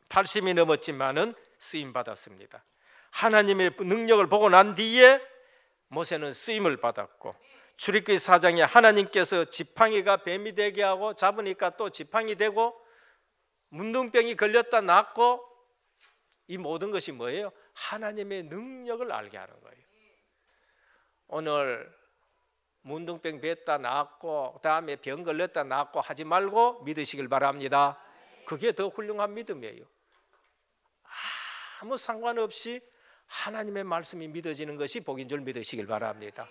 80이 넘었지만은 쓰임 받았습니다. 하나님의 능력을 보고 난 뒤에 모세는 쓰임을 받았고, 출애굽기 4장에 하나님께서 지팡이가 뱀이 되게 하고 잡으니까 또 지팡이 되고, 문둥병이 걸렸다 낫고, 이 모든 것이 뭐예요? 하나님의 능력을 알게 하는 거예요. 오늘 문둥병 뱉다 낫고 다음에 병 걸렸다 낫고 하지 말고 믿으시길 바랍니다. 그게 더 훌륭한 믿음이에요. 아무 상관없이 하나님의 말씀이 믿어지는 것이 복인 줄 믿으시길 바랍니다.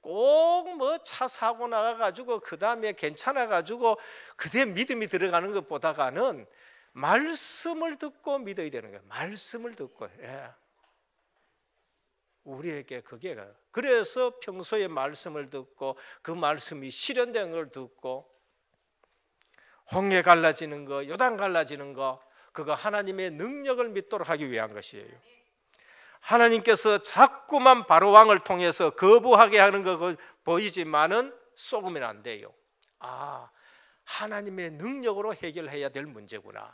꼭 뭐 차 사고 나가가지고 그 다음에 괜찮아가지고 그대 믿음이 들어가는 것보다는 말씀을 듣고 믿어야 되는 거예요. 말씀을 듣고. 우리에게 그게, 그래서 평소에 말씀을 듣고 그 말씀이 실현된 걸 듣고, 홍해 갈라지는 거, 요단 갈라지는 거, 그거 하나님의 능력을 믿도록 하기 위한 것이에요. 하나님께서 자꾸만 바로왕을 통해서 거부하게 하는 거 보이지만은 속으면 안 돼요. 하나님의 능력으로 해결해야 될 문제구나.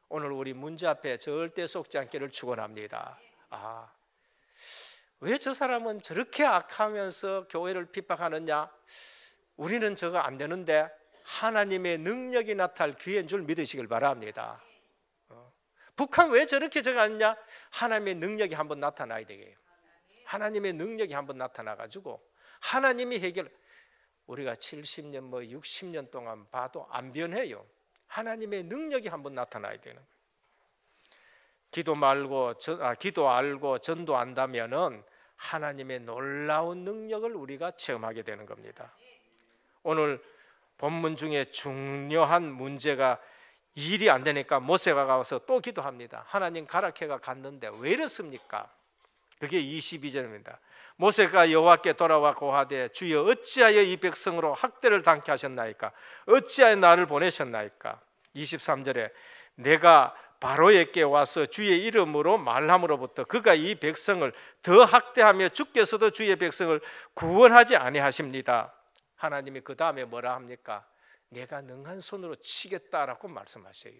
오늘 우리 문제 앞에 절대 속지 않기를 축원합니다. 왜 저 사람은 저렇게 악하면서 교회를 핍박하느냐? 우리는 저거 안 되는데 하나님의 능력이 나타날 기회인 줄 믿으시길 바랍니다. 북한 왜 저렇게 저거 하느냐? 하나님의 능력이 한번 나타나야 되게요. 하나님의 능력이 한번 나타나가지고 하나님이 해결. 우리가 70년 뭐 60년 동안 봐도 안 변해요. 하나님의 능력이 한번 나타나야 되는 거예요. 기도 알고 전도 안다면은 하나님의 놀라운 능력을 우리가 체험하게 되는 겁니다. 오늘 본문 중에 중요한 문제가 일이 안 되니까 모세가 가서 또 기도합니다. 하나님 가라케가 갔는데 왜 이렇습니까? 그게 22절입니다. 모세가 여호와께 돌아와 고하되 주여 어찌하여 이 백성으로 학대를 당케 하셨나이까? 어찌하여 나를 보내셨나이까? 23절에 내가 바로에게 와서 주의 이름으로 말함으로부터 그가 이 백성을 더 학대하며 주께서도 주의 백성을 구원하지 아니하십니다. 하나님이 그 다음에 뭐라 합니까? 내가 능한 손으로 치겠다라고 말씀하셔요.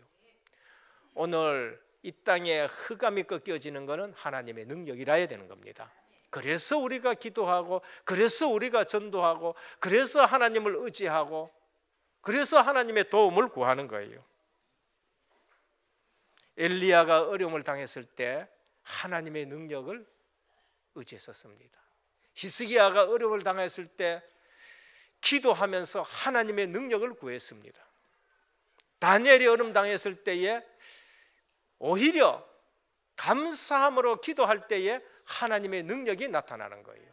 오늘 이 땅에 흑암이 꺾여지는 것은 하나님의 능력이라 해야 되는 겁니다. 그래서 우리가 기도하고, 그래서 우리가 전도하고, 그래서 하나님을 의지하고, 그래서 하나님의 도움을 구하는 거예요. 엘리야가 어려움을 당했을 때 하나님의 능력을 의지했었습니다. 히스기야가 어려움을 당했을 때 기도하면서 하나님의 능력을 구했습니다. 다니엘이 어려움 당했을 때에 오히려 감사함으로 기도할 때에 하나님의 능력이 나타나는 거예요.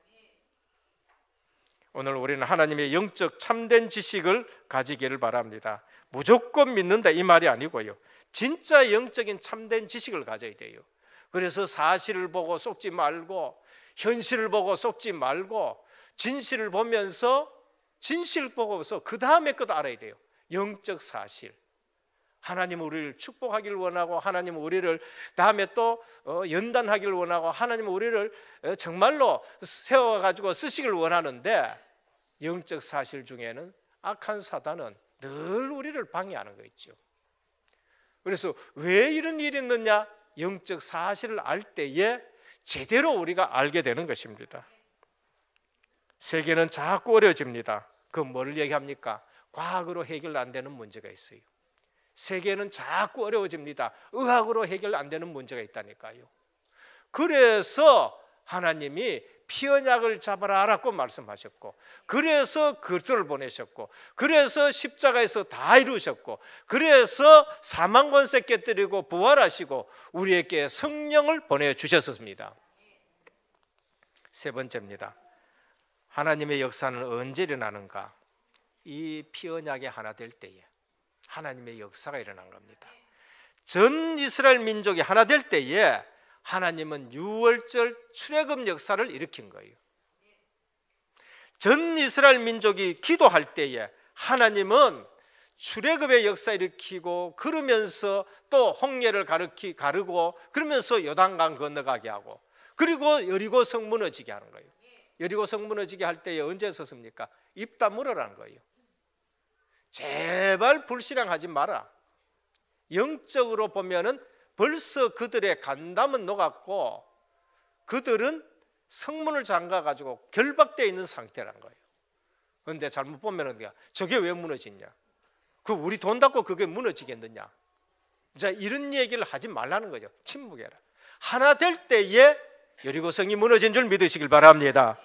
오늘 우리는 하나님의 영적 참된 지식을 가지기를 바랍니다. 무조건 믿는다 이 말이 아니고요, 진짜 영적인 참된 지식을 가져야 돼요. 그래서 사실을 보고 속지 말고, 현실을 보고 속지 말고, 진실을 보면서 진실 보고서 그 다음에 것 알아야 돼요. 영적 사실. 하나님은 우리를 축복하기를 원하고, 하나님은 우리를 다음에 또 연단하기를 원하고, 하나님은 우리를 정말로 세워가지고 쓰시기를 원하는데, 영적 사실 중에는 악한 사단은 늘 우리를 방해하는 거 있죠. 그래서 왜 이런 일이 있느냐? 영적 사실을 알 때에 제대로 우리가 알게 되는 것입니다. 세계는 자꾸 어려워집니다. 그 뭘 얘기합니까? 과학으로 해결 안 되는 문제가 있어요. 세계는 자꾸 어려워집니다. 의학으로 해결 안 되는 문제가 있다니까요. 그래서 하나님이 피언약을 잡아라라고 말씀하셨고, 그래서 그리스도를 보내셨고, 그래서 십자가에서 다 이루셨고, 그래서 사망 권세 깨뜨리고 부활하시고 우리에게 성령을 보내주셨습니다. 세 번째입니다. 하나님의 역사는 언제 일어나는가? 이 피언약이 하나 될 때에 하나님의 역사가 일어난 겁니다. 전 이스라엘 민족이 하나 될 때에 하나님은 유월절 출애굽 역사를 일으킨 거예요. 전 이스라엘 민족이 기도할 때에 하나님은 출애굽의 역사 일으키고, 그러면서 또 홍해를 가르고, 그러면서 요단강 건너가게 하고, 그리고 여리고 성 무너지게 하는 거예요. 여리고 성 무너지게 할 때에 언제 썼습니까? 입 다물어라는 거예요. 제발 불신앙하지 마라. 영적으로 보면은 벌써 그들의 간담은 녹았고, 그들은 성문을 잠가가지고 결박되어 있는 상태라는 거예요. 그런데 잘못 보면 저게 왜 무너지냐? 그 우리 돈 닫고 그게 무너지겠느냐? 자, 이런 얘기를 하지 말라는 거죠. 침묵해라. 하나 될 때에 여리고성이 무너진 줄 믿으시길 바랍니다.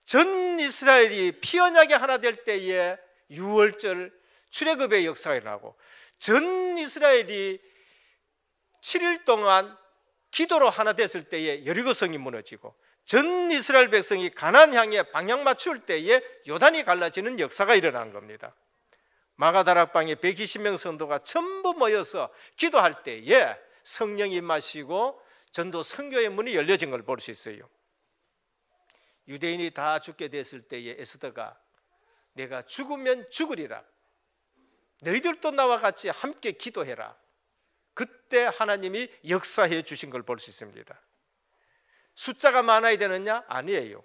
전 이스라엘이 피언약이 하나 될 때에 유월절 출애굽의 역사가 일어나고, 전 이스라엘이 7일 동안 기도로 하나 됐을 때에 여리고성이 무너지고, 전 이스라엘 백성이 가나안 향해 방향 맞출 때에 요단이 갈라지는 역사가 일어난 겁니다. 마가다락방에 120명 성도가 전부 모여서 기도할 때에 성령이 임하시고 전도 선교의 문이 열려진 걸 볼 수 있어요. 유대인이 다 죽게 됐을 때에 에스더가 내가 죽으면 죽으리라, 너희들도 나와 같이 함께 기도해라. 그때 하나님이 역사해 주신 걸 볼 수 있습니다. 숫자가 많아야 되느냐? 아니에요.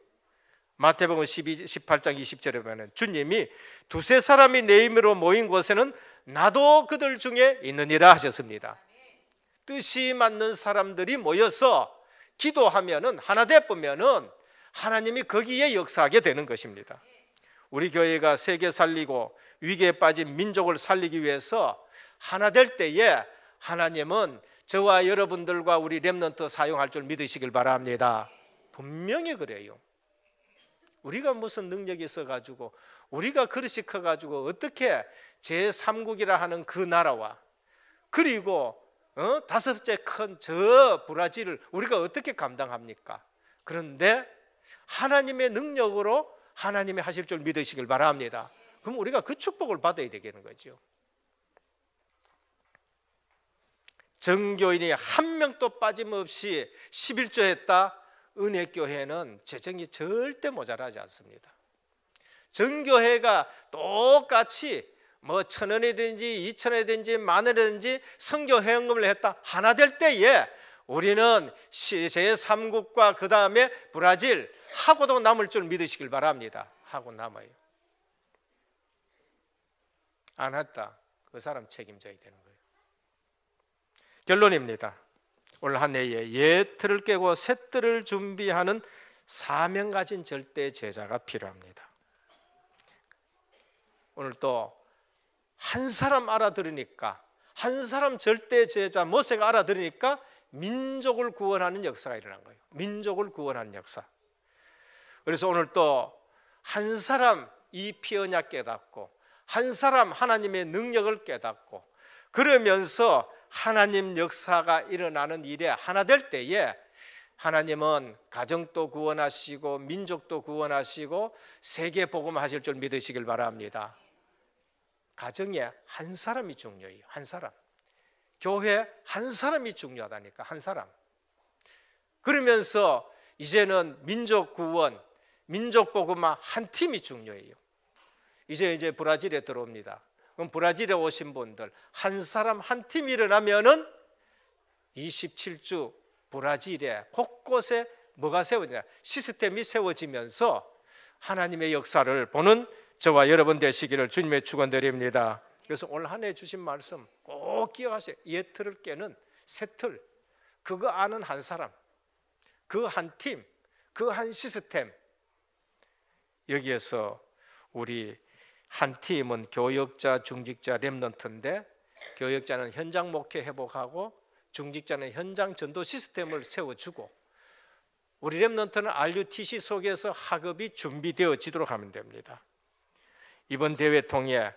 마태복음 18장 20절에 보면 주님이 두세 사람이 내 이름으로 모인 곳에는 나도 그들 중에 있느니라 하셨습니다. 뜻이 맞는 사람들이 모여서 기도하면은, 하나 되면은 하나님이 거기에 역사하게 되는 것입니다. 우리 교회가 세계 살리고 위기에 빠진 민족을 살리기 위해서 하나 될 때에 하나님은 저와 여러분들과 우리 렘넌트 사용할 줄 믿으시길 바랍니다. 분명히 그래요. 우리가 무슨 능력이 있어가지고, 우리가 그릇이 커가지고 어떻게 제3국이라 하는 그 나라와, 그리고 다섯째 큰 저 브라질을 우리가 어떻게 감당합니까? 그런데 하나님의 능력으로 하나님이 하실 줄 믿으시길 바랍니다. 그럼 우리가 그 축복을 받아야 되겠는 거죠. 정교인이 한 명도 빠짐없이 11조 했다. 은혜교회는 재정이 절대 모자라지 않습니다. 정교회가 똑같이 뭐 1,000원이든지 2,000원이든지 10,000원이든지 선교 회원금을 했다. 하나 될 때에 우리는 제3국과 그 다음에 브라질 하고도 남을 줄 믿으시길 바랍니다. 하고 남아요. 안 했다. 그 사람 책임져야 되는 거예요. 결론입니다. 올 한 해에 옛 틀을 깨고 새 틀을 준비하는 사명 가진 절대 제자가 필요합니다. 오늘 또 한 사람 알아들으니까, 한 사람 절대 제자 모세가 알아들으니까 민족을 구원하는 역사가 일어난 거예요. 민족을 구원하는 역사. 그래서 오늘 또 한 사람 이 피 언약 깨닫고, 한 사람 하나님의 능력을 깨닫고, 그러면서 하나님 역사가 일어나는 일에 하나 될 때에 하나님은 가정도 구원하시고 민족도 구원하시고 세계 복음하실 줄 믿으시길 바랍니다. 가정에 한 사람이 중요해요. 한 사람. 교회 한 사람이 중요하다니까. 한 사람. 그러면서 이제는 민족 구원, 민족 복음화 한 팀이 중요해요. 이제 브라질에 들어옵니다. 그럼 브라질에 오신 분들 한 사람 한 팀이 일어나면은 27주 브라질에 곳곳에 뭐가 세워지냐? 시스템이 세워지면서 하나님의 역사를 보는 저와 여러분 되시기를 주님의 축원드립니다. 그래서 오늘 한 해 주신 말씀 꼭 기억하세요. 옛틀을 깨는 새틀. 그거 아는 한 사람, 그 한 팀, 그 한 시스템. 여기에서 우리 한 팀은 교역자, 중직자, 렘넌트인데 교역자는 현장 목회 회복하고 중직자는 현장 전도 시스템을 세워주고 우리 렘넌트는 RUTC 속에서 학업이 준비되어지도록 하면 됩니다. 이번 대회 통해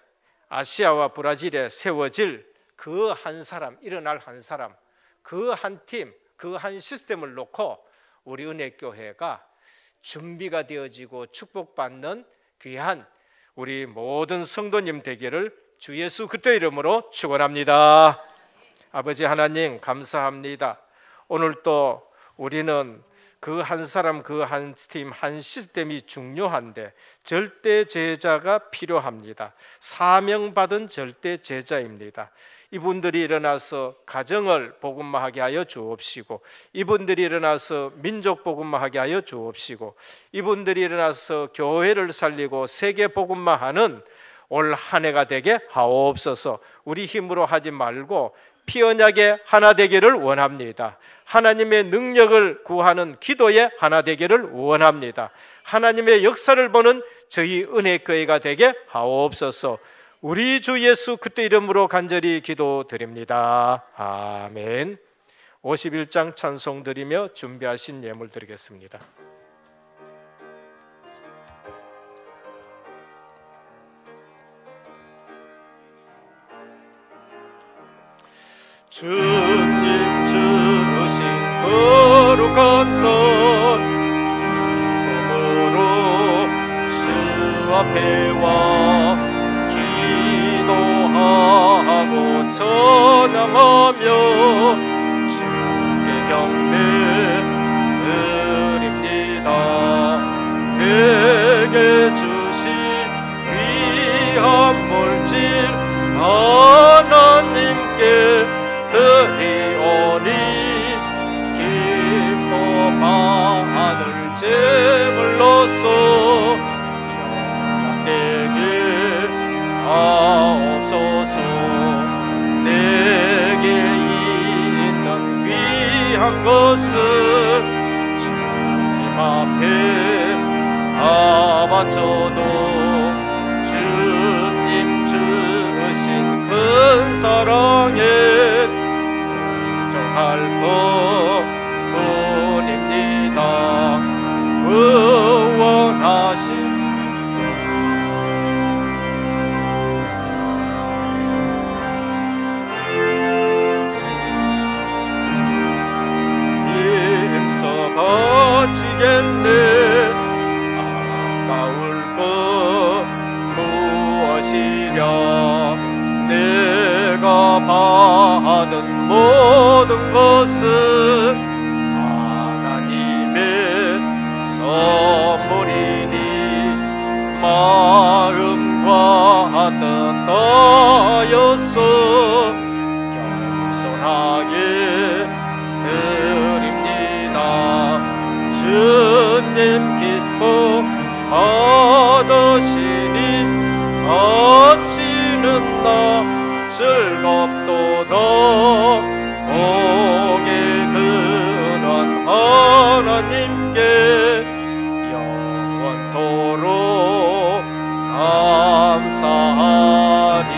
아시아와 브라질에 세워질 그 한 사람, 일어날 한 사람, 그 한 팀, 그 한 시스템을 놓고 우리 은혜교회가 준비가 되어지고 축복받는 귀한 우리 모든 성도님 되기를 주 예수 그리스도의 이름으로 축원합니다. 아버지 하나님 감사합니다. 오늘 또 우리는 그 한 사람, 그 한 팀, 한 시스템이 중요한데 절대 제자가 필요합니다. 사명받은 절대 제자입니다. 이분들이 일어나서 가정을 복음화하게 하여 주옵시고, 이분들이 일어나서 민족 복음화하게 하여 주옵시고, 이분들이 일어나서 교회를 살리고 세계 복음화하는 올 한 해가 되게 하옵소서. 우리 힘으로 하지 말고 피 언약의 하나 되기를 원합니다. 하나님의 능력을 구하는 기도의 하나 되기를 원합니다. 하나님의 역사를 보는 저희 은혜교회가 되게 하옵소서. 우리 주 예수 그리스도 이름으로 간절히 기도드립니다. 아멘. 51장 찬송 드리며 준비하신 예물 드리겠습니다. 주님 주신 거룩한 것 기쁨으로 주 앞에 와 기도하고 찬양하며 주께 경배 드립니다. 내게 주신 귀한 물질 하나님께 드리오니 기뻐 받을 제물로서 영광되게 하옵소서. 내게 있는 귀한 것을 주님 앞에 다 바쳐도 주님 주신 큰 사랑에 할 것뿐입니다. 구원하신 힘써 바치겠네. 아까울 것 무엇이랴. 내가 받은 모든 것은 하나님의 선물이니 마음과 뜻하여서 겸손하게 드립니다. 주님 기뻐 받으시니 어찌는 나 즐겁도다. 복의 근원 하나님께 영원토록 감사하리.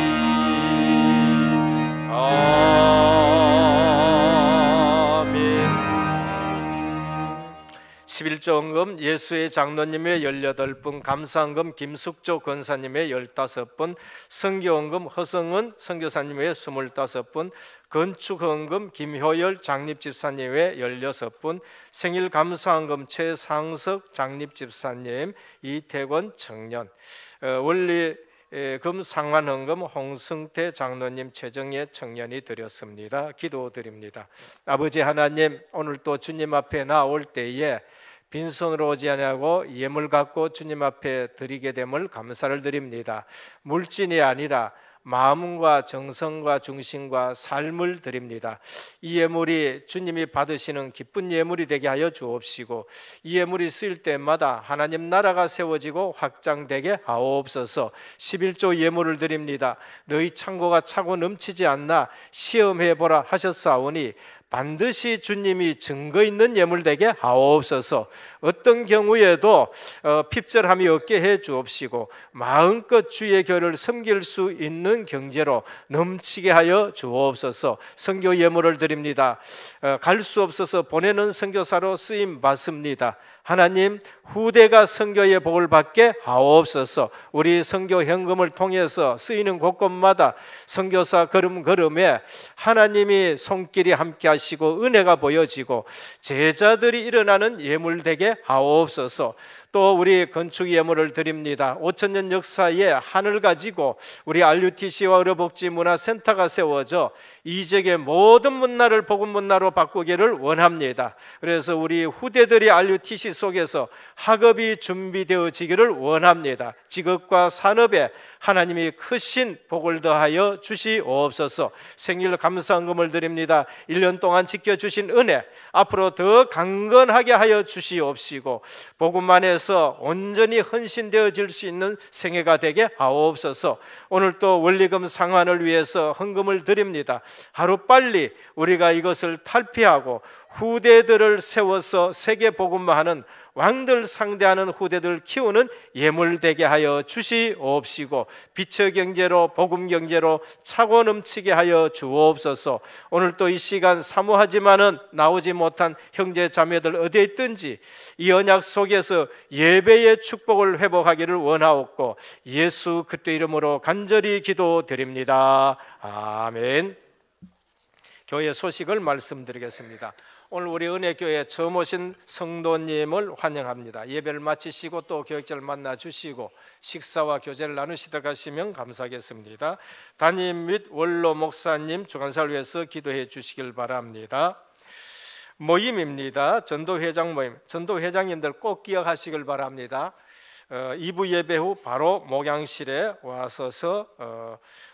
십조원금 예수의 장로님의 18분, 감사원금 김숙조 권사님의 15분, 선교원금 허성은 선교사님의 25분, 건축헌금 김효열 장립집사님의 16분, 생일 감사헌금 최상석 장립집사님, 이태권 청년, 원리금 상환헌금 홍승태 장로님, 최정예 청년이 드렸습니다. 기도드립니다. 아버지 하나님, 오늘 또 주님 앞에 나올 때에 빈손으로 오지 아니하고 예물 갖고 주님 앞에 드리게 됨을 감사를 드립니다. 물질이 아니라 마음과 정성과 중심과 삶을 드립니다. 이 예물이 주님이 받으시는 기쁜 예물이 되게 하여 주옵시고, 이 예물이 쓰일 때마다 하나님 나라가 세워지고 확장되게 하옵소서. 11조 예물을 드립니다. 너희 창고가 차고 넘치지 않나 시험해보라 하셨사오니 반드시 주님이 증거 있는 예물 되게 하옵소서. 어떤 경우에도 핍절함이 없게 해 주옵시고, 마음껏 주의 교회를 섬길 수 있는 경제로 넘치게 하여 주옵소서. 선교 예물을 드립니다. 갈 수 없어서 보내는 선교사로 쓰임 받습니다. 하나님, 후대가 선교의 복을 받게 하옵소서. 우리 선교 현금을 통해서 쓰이는 곳곳마다 선교사 걸음걸음에 하나님이 손길이 함께 하시고 은혜가 보여지고 제자들이 일어나는 예물 되게 하옵소서. 또 우리 건축 예물을 드립니다. 5,000년 역사의 하늘 가지고 우리 RUTC와 의료복지문화센터가 세워져 이적의 모든 문화를 복음 문화로 바꾸기를 원합니다. 그래서 우리 후대들이 RUTC 속에서 학업이 준비되어지기를 원합니다. 직업과 산업에 하나님이 크신 복을 더하여 주시옵소서. 생일 감사헌금을 드립니다. 1년 동안 지켜주신 은혜 앞으로 더 강건하게 하여 주시옵시고, 복음만에서 온전히 헌신되어질 수 있는 생애가 되게 하옵소서. 오늘 또 원리금 상환을 위해서 헌금을 드립니다. 하루빨리 우리가 이것을 탈피하고 후대들을 세워서 세계 복음화하는 왕들 상대하는 후대들 키우는 예물 되게 하여 주시옵시고, 빛의 경제로 복음 경제로 차고 넘치게 하여 주옵소서. 오늘 또 이 시간 사모하지만은 나오지 못한 형제 자매들 어디에 있든지 이 언약 속에서 예배의 축복을 회복하기를 원하옵고, 예수 그리스도 이름으로 간절히 기도드립니다. 아멘. 교회 소식을 말씀드리겠습니다. 오늘 우리 은혜교회 처음 오신 성도님을 환영합니다. 예배를 마치시고 또 교육자를 만나주시고 식사와 교제를 나누시다 가시면 감사하겠습니다. 담임 및 원로 목사님 주간사를 위해서 기도해 주시길 바랍니다. 모임입니다. 전도회장 모임. 전도회장님들 꼭 기억하시길 바랍니다. 2부 예배 후 바로 목양실에 와서서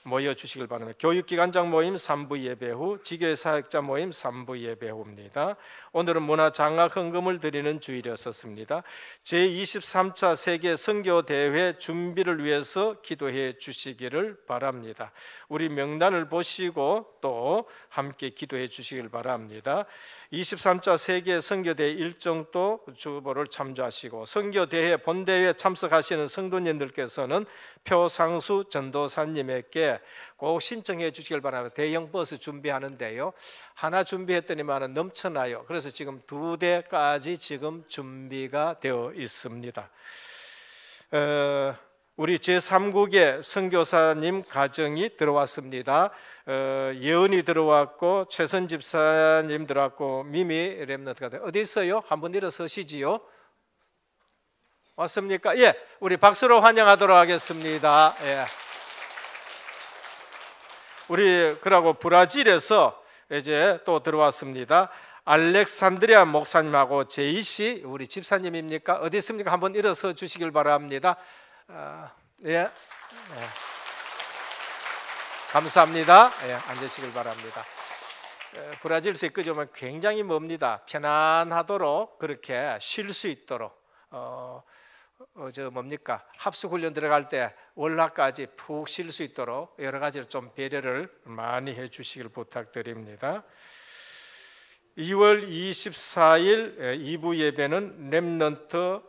모여주시길 바랍니다. 교육기관장 모임 3부 예배 후, 지교회 사역자 모임 3부 예배 후입니다. 오늘은 문화장학 헌금을 드리는 주일이었습니다. 제23차 세계 선교대회 준비를 위해서 기도해 주시기를 바랍니다. 우리 명단을 보시고 또 함께 기도해 주시길 바랍니다. 23차 세계 선교대회 일정도 주보를 참조하시고, 선교대회 본대회에 참석하시는 성도님들께서는 표상수 전도사님에게 꼭 신청해 주시길 바랍니다. 대형 버스 준비하는데요, 하나 준비했더니만 넘쳐나요. 그래서 지금 2대까지 지금 준비가 되어 있습니다. 우리 제3국의 선교사님 가정이 들어왔습니다. 예언이 들어왔고 최선 집사님 들어왔고 미미 렘넌트가 어디 있어요? 한번 일어서시지요. 왔습니까? 예, 우리 박수로 환영하도록 하겠습니다. 예. 우리 그러고 브라질에서 이제 또 들어왔습니다. 알렉산드리아 목사님하고 제이 씨, 우리 집사님입니까? 어디 있습니까? 한번 일어서 주시길 바랍니다. 예. 감사합니다. 예, 앉으시길 바랍니다. 브라질에서 이끌어오면 굉장히 멉니다. 편안하도록 그렇게 쉴 수 있도록 합숙훈련 들어갈 때 월화까지 푹 쉴 수 있도록 여러 가지로 좀 배려를 많이 해주시길 부탁드립니다. 2월 24일 2부 예배는 렘넌트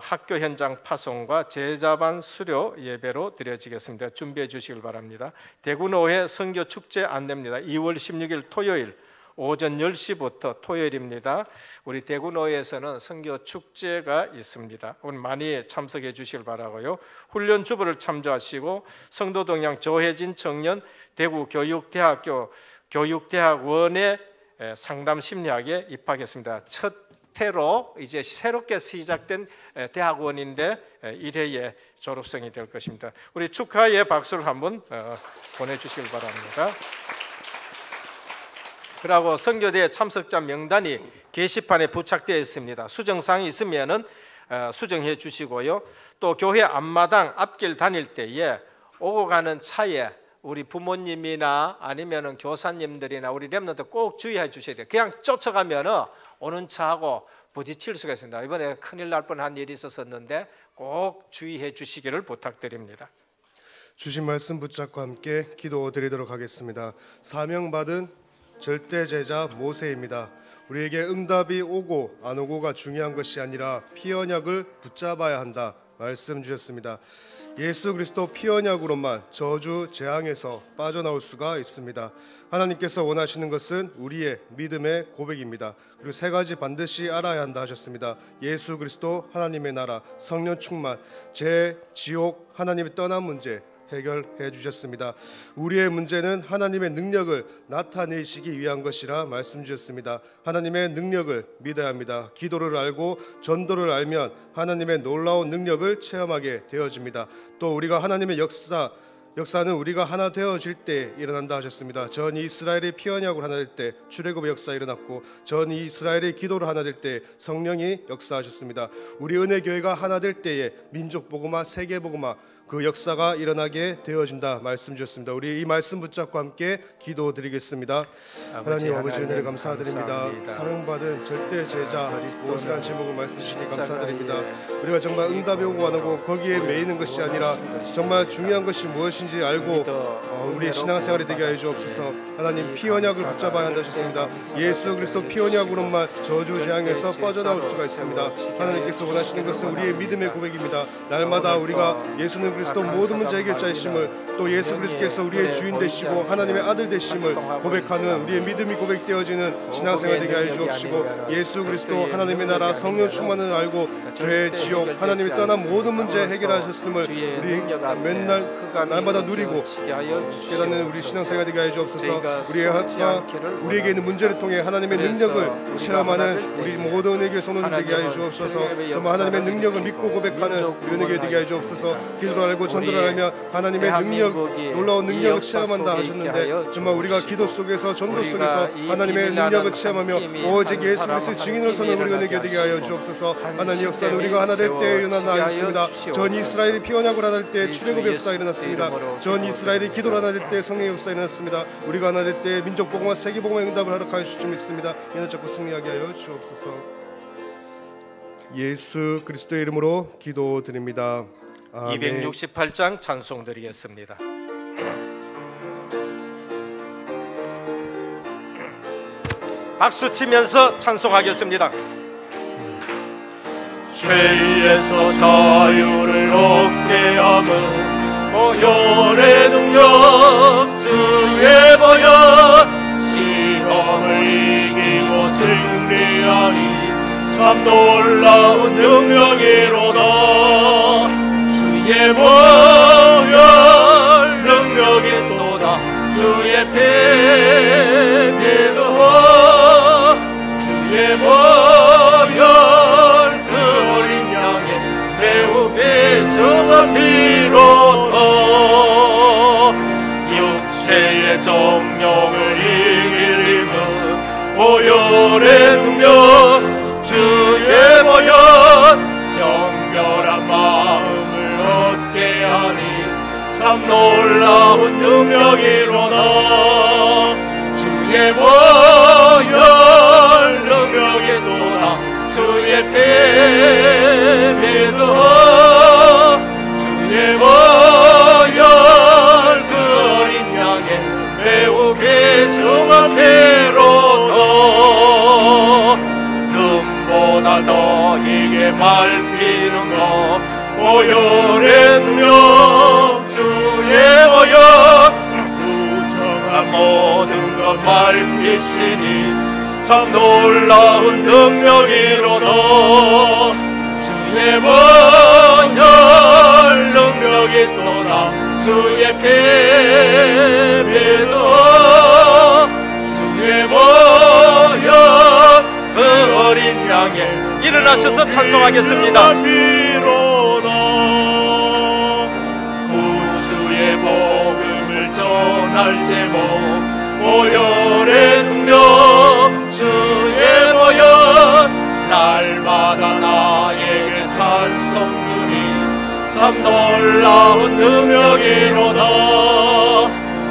학교 현장 파송과 제자반 수료 예배로 드려지겠습니다. 준비해 주시길 바랍니다. 대구노회 선교 축제 안내입니다. 2월 16일 토요일 오전 10시부터 토요일입니다. 우리 대구노회에서는 선교 축제가 있습니다. 오늘 많이 참석해 주시길 바라고요. 훈련 주부를 참조하시고 성도동양 조혜진 청년 대구 교육대학교 교육대학원의 상담 심리학에 입학했습니다. 첫 해로 이제 새롭게 시작된 대학원인데 1회의 졸업생이 될 것입니다. 우리 축하의 박수를 한번 보내주시길 바랍니다. 그리고 선교대 참석자 명단이 게시판에 부착되어 있습니다. 수정사항이 있으면은 수정해 주시고요. 또 교회 앞마당 앞길 다닐 때에 오고 가는 차에 우리 부모님이나 아니면은 교사님들이나 우리 렘넌트 꼭 주의해 주셔야 돼요. 그냥 쫓아가면은 오는 차하고 부딪힐 수가 있습니다. 이번에 큰일 날 뻔한 일이 있었는데 꼭 주의해 주시기를 부탁드립니다. 주신 말씀 붙잡고 함께 기도드리도록 하겠습니다. 사명받은 절대 제자 모세입니다. 우리에게 응답이 오고 안 오고가 중요한 것이 아니라 피 언약을 붙잡아야 한다 말씀 주셨습니다. 예수 그리스도 피 언약으로만 저주 재앙에서 빠져나올 수가 있습니다. 하나님께서 원하시는 것은 우리의 믿음의 고백입니다. 그리고 세 가지 반드시 알아야 한다 하셨습니다. 예수 그리스도, 하나님의 나라, 성령 충만, 죄, 지옥, 하나님의 떠난 문제 해결해 주셨습니다. 우리의 문제는 하나님의 능력을 나타내시기 위한 것이라 말씀 주셨습니다. 하나님의 능력을 믿어야 합니다. 기도를 알고 전도를 알면 하나님의 놀라운 능력을 체험하게 되어집니다. 또 우리가 하나님의 역사는 우리가 하나 되어질 때 일어난다 하셨습니다. 전 이스라엘이 피 언약으로 하나 될 때 출애굽의 역사 일어났고, 전 이스라엘이 기도로 하나 될 때 성령이 역사하셨습니다. 우리 은혜교회가 하나 될 때에 민족 복음화, 세계 복음화 그 역사가 일어나게 되어진다 말씀 주셨습니다. 우리 이 말씀 붙잡고 함께 기도드리겠습니다. 하나님 아버지 은혜를 감사드립니다. 사명받은 절대 제자 모세라는 제목을 말씀 주시니 감사드립니다. 우리가 정말 응답이 오고 안 오고 거기에 매이는 것이 아니라 정말 중요한 것이 무엇인지 알고 우리의 신앙생활이 되게 하여 주옵소서. 하나님 피 언약을 붙잡아야 한다 하셨습니다. 예수 그리스도 피 언약으로만 저주 재앙에서 빠져나올 수가 있습니다. 하나님께서 원하시는 것은 우리의 믿음의 고백입니다. 날마다 우리가 예수는 그리스도 모든 문제 해결자이심을, 또 예수 그리스도께서 우리의 주인 되시고 하나님의 아들 되심을 고백하는 우리의 믿음이 고백되어지는 신앙생활 되게 하여 주옵시고, 예수 그리스도 하나님의 나라 성령 충만을 알고 죄, 지옥, 하나님이 떠난 모든 문제 해결하셨음을 우리 맨날 날마다 누리고 깨닫는 우리 신앙생활 되게 하여 주옵소서. 우리에게 있는 문제를 통해 하나님의 능력을 체험하는 우리 모든 은혜교회 성도들 되게 하여 주옵소서. 정말 하나님의 능력을 믿고 고백하는 우리 은혜교회 되게 하여 주옵소서. 기도를 알고 전도를 알며 하나님의 능력, 놀라운 능력을 체험한다 하셨는데, 정말 우리가 기도 속에서 전도 속에서 하나님의 능력을 체험하며 오직 예수 그리스도의 증인으로서는 우리 은혜교회 되게 하여 주옵소서. 하나님 역사는 우리가 하나 될 때 일어난다 하셨습니다. 전 이스라엘이 피 언약을 하나 될 때 출애굽의 역사 일어났습니다. 전 이스라엘이 기도를 하나 될 때 성령의 역사 일어났습니다. 우리가 하나 될 때 민족 복음과 세계 복음의 응답을 허락하여 주실 줄 믿습니다. 이는 자꾸 승리하게 하여 주옵소서. 예수 그리스도의 이름으로 기도드립니다. 아멘. 268장 찬송 드리겠습니다. 박수 치면서 찬송하겠습니다. 죄에서 자유를 얻게 하는 보혈의 능력 주의 보혈, 시험을 이기고 승리하니 참 놀라운 능력이로다. 주의 보혈 능력이 또다. 주의 피 믿어. 주의 보혈 그 어린 양의 매우 비정한 피로다. 육체의 정령을 이길 힘은 보혈의 능력. 주의 보혈 정결한 마음을 얻게 하니 참 놀라운 능력이로다. 주의 보혈 능력이 도다. 주의 피 믿어. 주의 보혈 그 어린 양의 매우 귀중한 피로다. 눈보다 더 이게 밝히는 것 보혈의 능력. 주의 보혈 부정한 모든 것 밝히시니 참 놀라운 능력이로다. 주의 번열 능력이 또다. 주의 패배도 주의 번열 그 어린 양의 일어나셔서 찬송하겠습니다. 구주의 복음을 전할 제목 보혈의 능력 주의 보혈 날마다 나에게 찬송 주니 참 놀라운 능력이로다.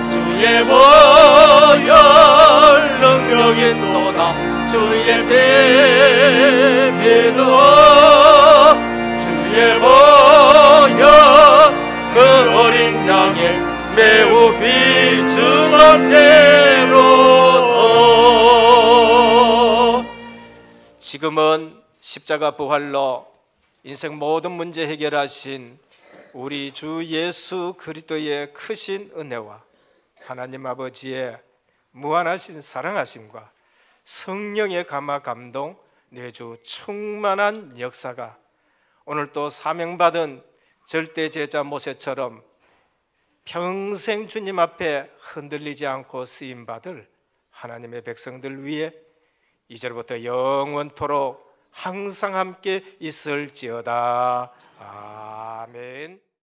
주의 보혈 능력이 또다. 주의 패배도 주의 보혈 그 어린 양의 매우 귀중한 대로다. 지금은 십자가 부활로 인생 모든 문제 해결하신 우리 주 예수 그리스도의 크신 은혜와 하나님 아버지의 무한하신 사랑하심과 성령의 감화 감동 내주 충만한 역사가 오늘 또 사명받은 절대 제자 모세처럼 평생 주님 앞에 흔들리지 않고 쓰임받을 하나님의 백성들 위해 이제부터 영원토록 항상 함께 있을지어다. 아멘.